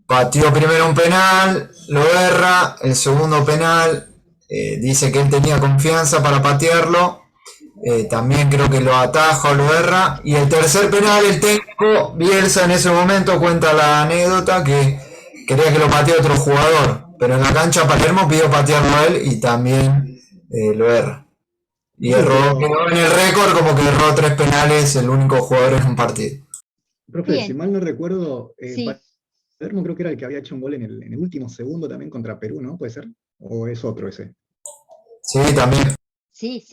pateó primero un penal, lo erra, el segundo penal, dice que él tenía confianza para patearlo, también creo que lo ataja o lo erra, y el tercer penal el técnico Bielsa en ese momento cuenta la anécdota que quería que lo patee otro jugador, pero en la cancha Palermo pidió patearlo a él y también lo erra. Y quedó en el récord como que erró 3 penales, el único jugador en un partido. Profe, Bien. si mal no recuerdo, Sí. Palermo creo que era el que había hecho un gol en el último segundo también contra Perú, ¿no? ¿Puede ser? ¿O es otro ese? Sí, también. Sí.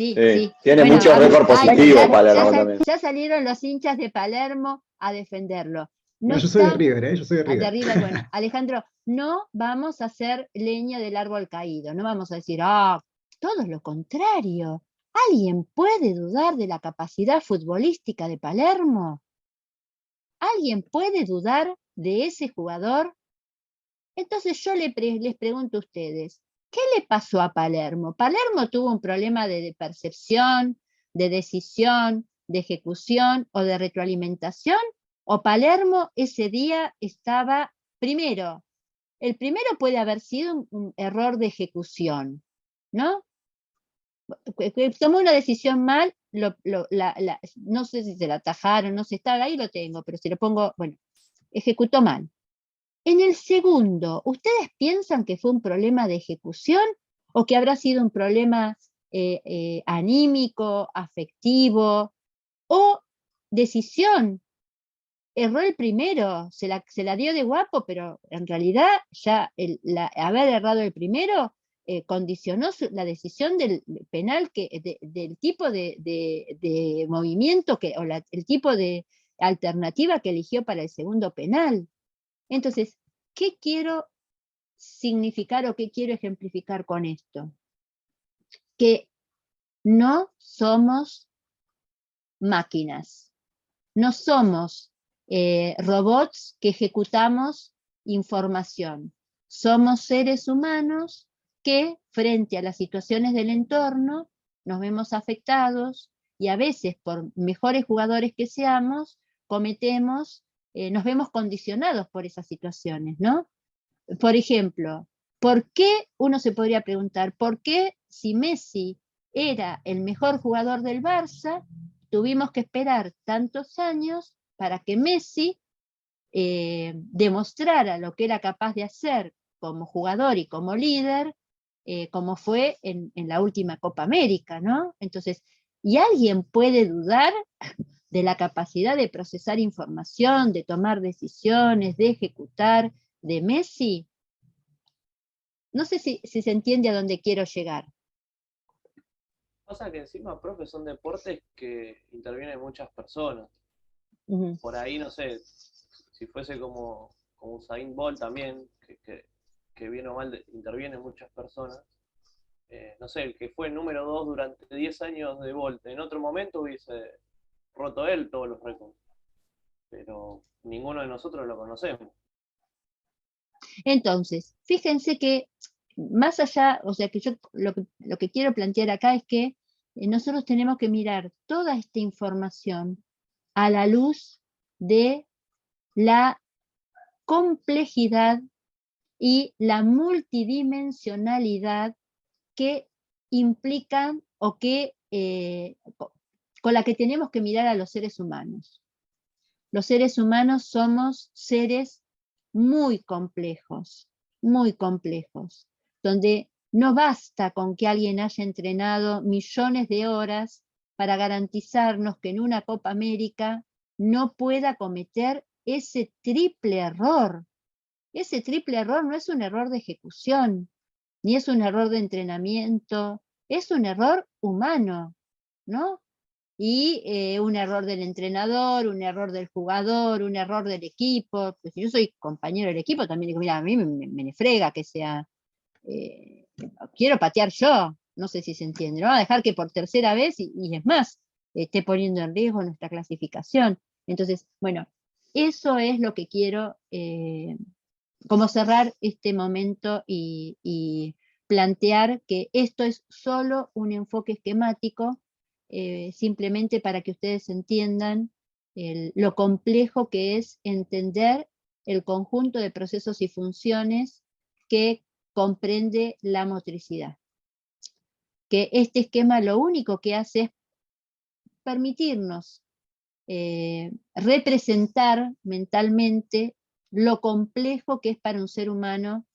Tiene muchos récords positivos Palermo también. Ya salieron los hinchas de Palermo a defenderlo. No, yo soy de River, yo soy de River. De River, bueno, Alejandro, no vamos a hacer leña del árbol caído, no vamos a decir, todo lo contrario. ¿Alguien puede dudar de la capacidad futbolística de Palermo? ¿Alguien puede dudar de ese jugador? Entonces yo les pregunto a ustedes, ¿qué le pasó a Palermo? ¿Palermo tuvo un problema de percepción, de decisión, de ejecución o de retroalimentación? ¿O Palermo ese día estaba, primero, el primero puede haber sido un error de ejecución, ¿no? Tomó una decisión mal, no sé si se la atajaron, no sé, está ahí lo tengo, pero si lo pongo, bueno, ejecutó mal. En el segundo, ¿ustedes piensan que fue un problema de ejecución o que habrá sido un problema anímico, afectivo o decisión? Erró el primero, se la dio de guapo, pero en realidad ya haber errado el primero condicionó la decisión del penal, del tipo de movimiento o el tipo de alternativa que eligió para el segundo penal. Entonces, ¿qué quiero significar o qué quiero ejemplificar con esto? Que no somos máquinas, no somos robots que ejecutamos información. Somos seres humanos que frente a las situaciones del entorno nos vemos afectados y a veces por mejores jugadores que seamos, nos vemos condicionados por esas situaciones, ¿no? Por ejemplo, ¿por qué uno se podría preguntar, por qué si Messi era el mejor jugador del Barça, tuvimos que esperar tantos años para que Messi demostrara lo que era capaz de hacer como jugador y como líder, como fue en la última Copa América, ¿no? Entonces, ¿y alguien puede dudar de la capacidad de procesar información, de tomar decisiones, de ejecutar de Messi? No sé si se entiende a dónde quiero llegar. Pasa que encima, profe, son deportes que intervienen muchas personas. Por ahí, no sé, si fuese como Usain Bolt también, que bien o mal intervienen muchas personas, no sé, el que fue el número 2 durante 10 años de Bolt, en otro momento hubiese roto él todos los récords, pero ninguno de nosotros lo conocemos. Entonces, fíjense que más allá, o sea que yo lo que quiero plantear acá es que nosotros tenemos que mirar toda esta información a la luz de la complejidad y la multidimensionalidad que implican o que con la que tenemos que mirar a los seres humanos. Los seres humanos somos seres muy complejos, donde no basta con que alguien haya entrenado millones de horas para garantizarnos que en una Copa América no pueda cometer ese triple error. Ese triple error no es un error de ejecución, ni es un error de entrenamiento, es un error humano, ¿no? Y un error del entrenador, un error del jugador, un error del equipo. Pues si yo soy compañero del equipo, también digo, mira, a mí me frega que sea, quiero patear yo, no sé si se entiende, ¿no? A dejar que por tercera vez, y es más, esté poniendo en riesgo nuestra clasificación. Entonces, bueno, eso es lo que quiero, como cerrar este momento y plantear que esto es solo un enfoque esquemático, simplemente para que ustedes entiendan lo complejo que es entender el conjunto de procesos y funciones que comprende la motricidad. Que este esquema lo único que hace es permitirnos representar mentalmente lo complejo que es para un ser humano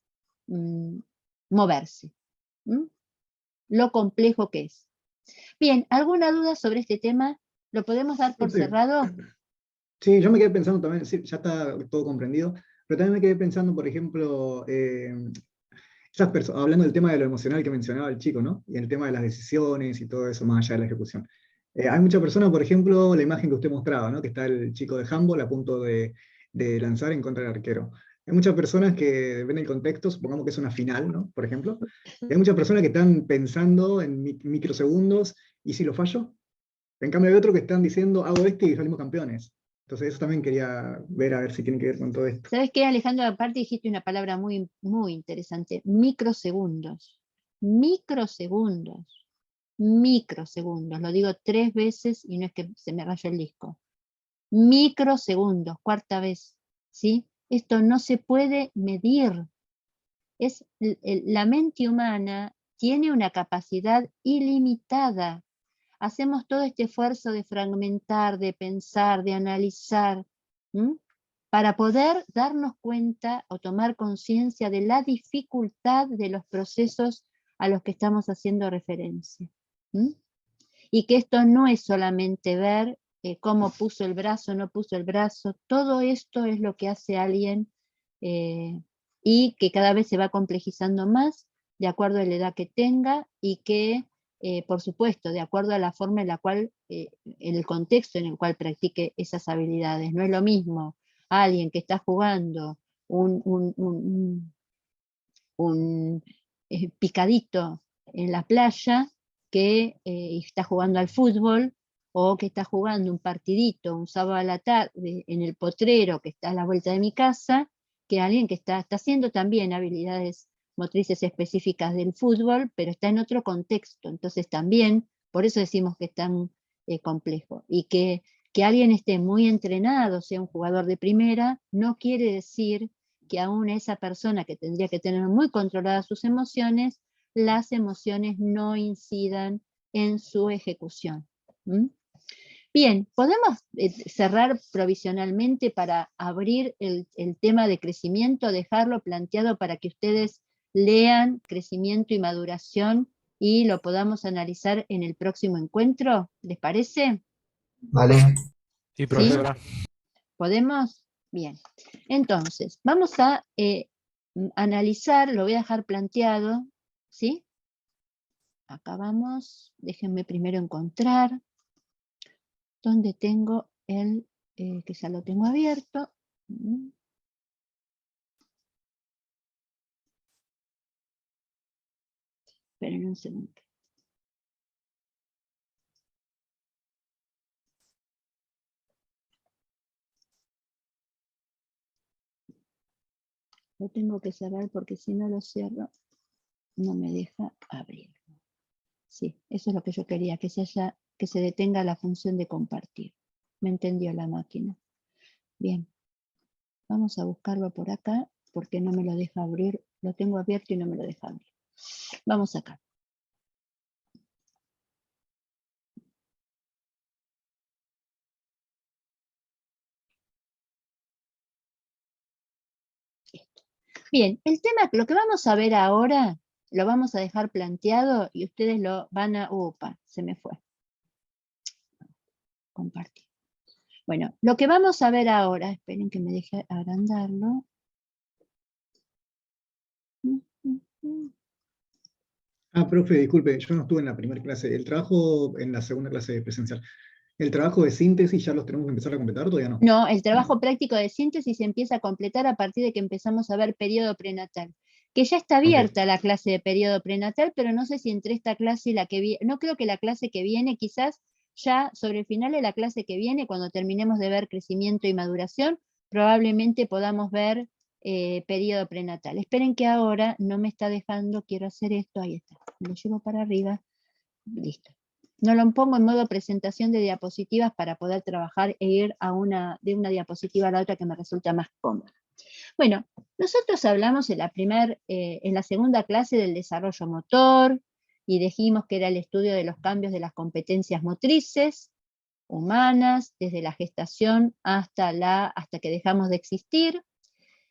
moverse. Lo complejo que es. Bien, ¿alguna duda sobre este tema? ¿Lo podemos dar por cerrado? Sí, yo me quedé pensando también, sí, ya está todo comprendido, pero también me quedé pensando, por ejemplo, hablando del tema de lo emocional que mencionaba el chico, ¿no? Y el tema de las decisiones y todo eso, más allá de la ejecución. Hay muchas personas, por ejemplo, la imagen que usted mostraba, ¿no? Que está el chico de handball a punto de lanzar en contra del arquero. Hay muchas personas que ven el contexto, supongamos que es una final, ¿no? Por ejemplo. Hay muchas personas que están pensando en microsegundos, ¿y si lo fallo? En cambio hay otros que están diciendo, hago esto y salimos campeones. Entonces eso también quería ver, a ver si tiene que ver con todo esto. ¿Sabes qué, Alejandro? Aparte dijiste una palabra muy, muy interesante. Microsegundos. Microsegundos. Microsegundos. Lo digo 3 veces y no es que se me rayó el disco. Microsegundos, 4ª vez. ¿Sí? Esto no se puede medir. La mente humana tiene una capacidad ilimitada. Hacemos todo este esfuerzo de fragmentar, de pensar, de analizar, para poder darnos cuenta o tomar conciencia de la dificultad de los procesos a los que estamos haciendo referencia. Y que esto no es solamente ver cómo puso el brazo, no puso el brazo, todo esto es lo que hace alguien y que cada vez se va complejizando más de acuerdo a la edad que tenga y que, por supuesto, de acuerdo a la forma en la cual, en el contexto en el cual practique esas habilidades. No es lo mismo alguien que está jugando un picadito en la playa que está jugando al fútbol, o que está jugando un partidito un sábado a la tarde en el potrero que está a la vuelta de mi casa, que alguien que está haciendo también habilidades motrices específicas del fútbol, pero está en otro contexto. Entonces también, por eso decimos que es tan complejo. Y que alguien esté muy entrenado, sea un jugador de primera, no quiere decir que aún esa persona que tendría que tener muy controladas sus emociones, las emociones no incidan en su ejecución. Bien, podemos cerrar provisionalmente para abrir el tema de crecimiento, dejarlo planteado para que ustedes lean crecimiento y maduración y lo podamos analizar en el próximo encuentro. ¿Les parece? Vale. Sí, profesora. ¿Podemos? Bien. Entonces, vamos a analizar, lo voy a dejar planteado, ¿sí? Acá vamos, déjenme primero encontrar donde tengo el, que ya lo tengo abierto. Esperen un segundo. Lo tengo que cerrar porque si no lo cierro, no me deja abrirlo. Sí, eso es lo que yo quería, que se detenga la función de compartir. Me entendió la máquina. Bien, vamos a buscarlo por acá porque no me lo deja abrir. Lo tengo abierto y no me lo deja abrir. Vamos acá. Bien, el tema, lo que vamos a ver ahora, lo vamos a dejar planteado y ustedes lo van a... Upa, se me fue. Compartir. Bueno, lo que vamos a ver ahora, esperen que me deje agrandarlo. Profe, disculpe, yo no estuve en la primera clase. El trabajo en la segunda clase presencial. ¿El trabajo de síntesis ya los tenemos que empezar a completar? ¿Todavía no? No, el trabajo práctico de síntesis se empieza a completar a partir de que empezamos a ver periodo prenatal. Que ya está abierta la clase de periodo prenatal, pero no sé si entre esta clase y la que viene, no creo que la clase que viene, quizás ya sobre el final de la clase que viene, cuando terminemos de ver crecimiento y maduración, probablemente podamos ver periodo prenatal. Esperen que ahora no me está dejando, quiero hacer esto, ahí está, lo llevo para arriba, listo. No lo pongo en modo presentación de diapositivas para poder trabajar e ir de una diapositiva a la otra que me resulta más cómoda. Bueno, nosotros hablamos en la segunda clase del desarrollo motor y dijimos que era el estudio de los cambios de las competencias motrices humanas desde la gestación hasta que dejamos de existir.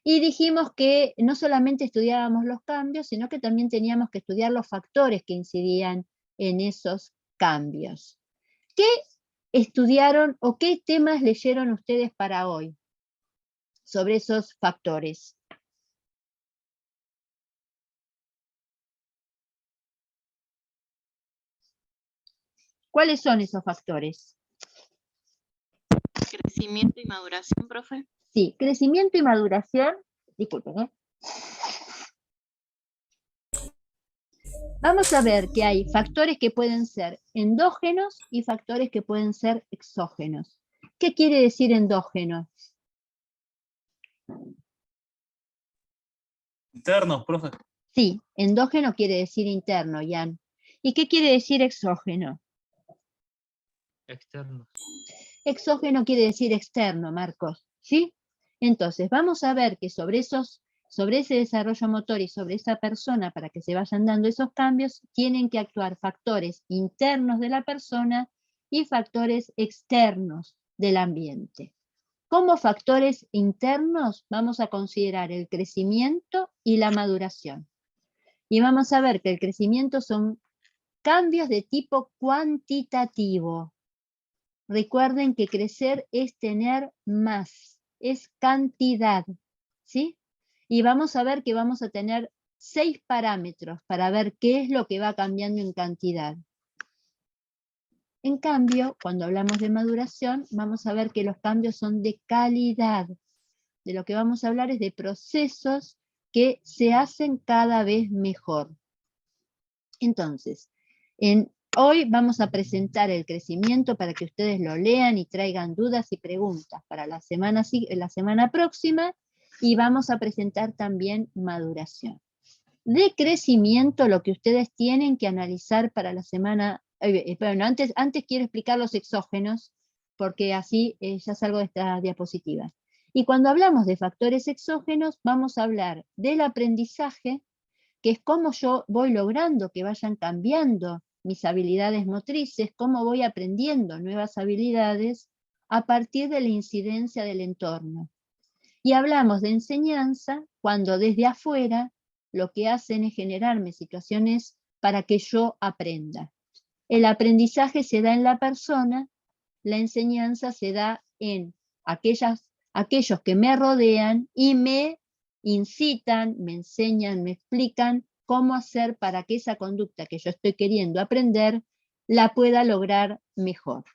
Y dijimos que no solamente estudiábamos los cambios, sino que también teníamos que estudiar los factores que incidían en esos cambios. ¿Qué estudiaron o qué temas leyeron ustedes para hoy sobre esos factores? ¿Cuáles son esos factores? Crecimiento y maduración, profe. Sí, crecimiento y maduración. Disculpen, ¿eh? Vamos a ver que hay factores que pueden ser endógenos y factores que pueden ser exógenos. ¿Qué quiere decir endógeno? Internos, profe. Sí, endógeno quiere decir interno, Jan. ¿Y qué quiere decir exógeno? Externo. Exógeno quiere decir externo, Marcos, ¿sí? Entonces, vamos a ver que sobre esos sobre ese desarrollo motor y sobre esa persona, para que se vayan dando esos cambios, tienen que actuar factores internos de la persona y factores externos del ambiente. Como factores internos vamos a considerar el crecimiento y la maduración. Y vamos a ver que el crecimiento son cambios de tipo cuantitativo. Recuerden que crecer es tener más, es cantidad, ¿sí? Y vamos a ver que vamos a tener 6 parámetros para ver qué es lo que va cambiando en cantidad. En cambio, cuando hablamos de maduración, vamos a ver que los cambios son de calidad. De lo que vamos a hablar es de procesos que se hacen cada vez mejor. Entonces, hoy vamos a presentar el crecimiento para que ustedes lo lean y traigan dudas y preguntas para la semana próxima, y vamos a presentar también maduración. De crecimiento, lo que ustedes tienen que analizar para la semana, bueno, antes quiero explicar los exógenos, porque así ya salgo de esta diapositiva. Y cuando hablamos de factores exógenos, vamos a hablar del aprendizaje, que es cómo yo voy logrando que vayan cambiando mis habilidades motrices, cómo voy aprendiendo nuevas habilidades a partir de la incidencia del entorno. Y hablamos de enseñanza cuando desde afuera lo que hacen es generarme situaciones para que yo aprenda. El aprendizaje se da en la persona, la enseñanza se da en aquellos que me rodean y me incitan, me enseñan, me explican cómo hacer para que esa conducta que yo estoy queriendo aprender la pueda lograr mejor.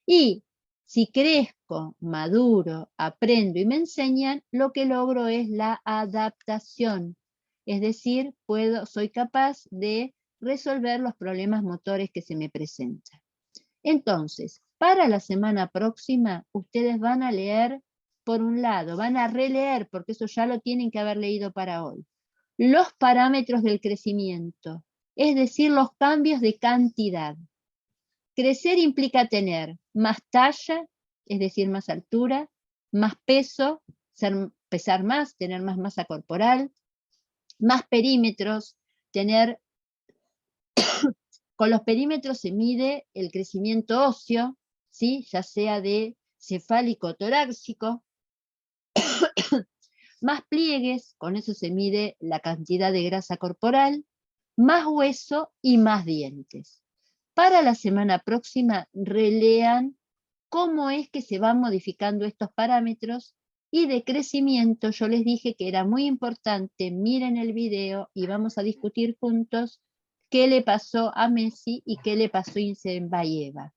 Y si crezco, maduro, aprendo y me enseñan, lo que logro es la adaptación. Es decir, soy capaz de resolver los problemas motores que se me presentan. Entonces, para la semana próxima, ustedes van a leer, por un lado, van a releer, porque eso ya lo tienen que haber leído para hoy, los parámetros del crecimiento, es decir, los cambios de cantidad. Crecer implica tener más talla, es decir, más altura, más peso, pesar más, tener más masa corporal, más perímetros, con los perímetros se mide el crecimiento óseo, ¿sí? Ya sea de cefálico o torácico, más pliegues, con eso se mide la cantidad de grasa corporal, más hueso y más dientes. Para la semana próxima relean cómo es que se van modificando estos parámetros, y de crecimiento yo les dije que era muy importante, miren el video y vamos a discutir juntos qué le pasó a Messi y qué le pasó a Isenbayeva.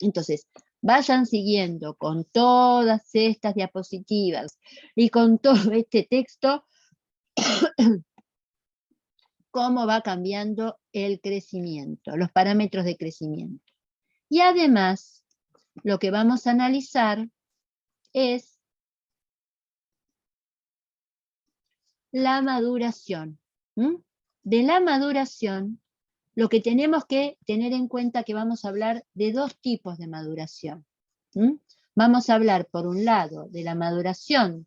Entonces, vayan siguiendo con todas estas diapositivas y con todo este texto cómo va cambiando el crecimiento, los parámetros de crecimiento. Y además, lo que vamos a analizar es la maduración. De la maduración, lo que tenemos que tener en cuenta que vamos a hablar de 2 tipos de maduración. Vamos a hablar, por un lado, de la maduración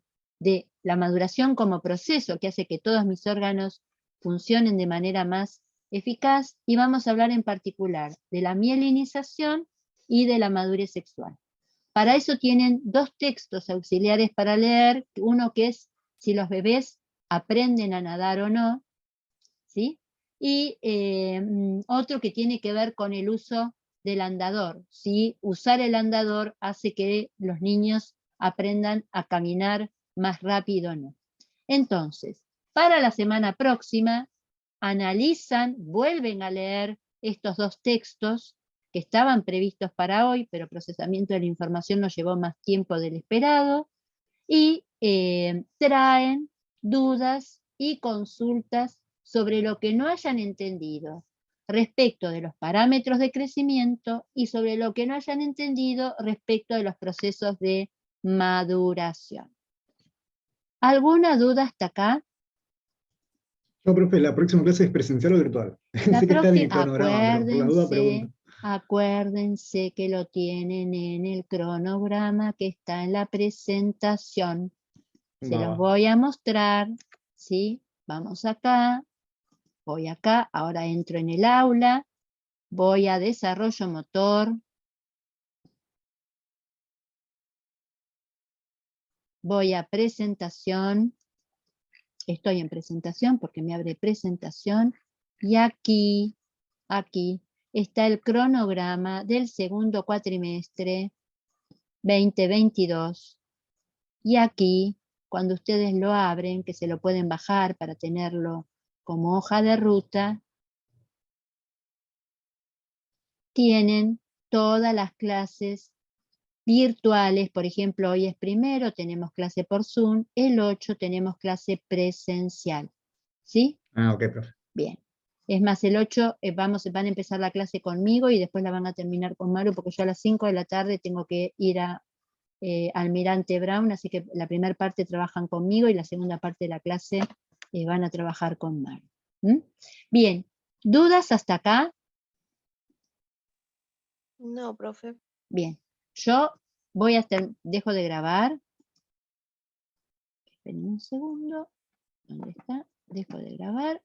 como proceso que hace que todos mis órganos funcionen de manera más eficaz, y vamos a hablar en particular de la mielinización y de la madurez sexual. Para eso tienen 2 textos auxiliares para leer, uno que es si los bebés aprenden a nadar o no, ¿sí? Y otro que tiene que ver con el uso del andador, ¿sí? Usar el andador hace que los niños aprendan a caminar más rápido o no. Entonces, para la semana próxima, analizan, vuelven a leer estos 2 textos que estaban previstos para hoy, pero procesamiento de la información nos llevó más tiempo del esperado, y traen dudas y consultas sobre lo que no hayan entendido respecto de los parámetros de crecimiento y sobre lo que no hayan entendido respecto de los procesos de maduración. ¿Alguna duda hasta acá? No, profe, ¿la próxima clase es presencial o virtual? Sé que está en el cronograma, pero por la duda pregunto. Acuérdense que lo tienen en el cronograma que está en la presentación. Se Va, los va. voy a mostrar, ¿sí? Vamos acá, voy acá, ahora entro en el aula, voy a desarrollo motor, voy a presentación, estoy en presentación porque me abre presentación, y aquí está el cronograma del segundo cuatrimestre 2022. Y aquí, cuando ustedes lo abren, que se lo pueden bajar para tenerlo como hoja de ruta, tienen todas las clases virtuales. Por ejemplo, hoy es primero, tenemos clase por Zoom, el 8 tenemos clase presencial. ¿Sí? Ah, ok, profe. Bien. Es más, el 8 van a empezar la clase conmigo y después la van a terminar con Maru, porque yo a las 5 de la tarde tengo que ir a Almirante Brown, así que la primera parte trabajan conmigo y la segunda parte de la clase van a trabajar con Maru. Bien, ¿dudas hasta acá? No, profe. Bien, yo dejo de grabar. Esperen un segundo. ¿Dónde está? Dejo de grabar.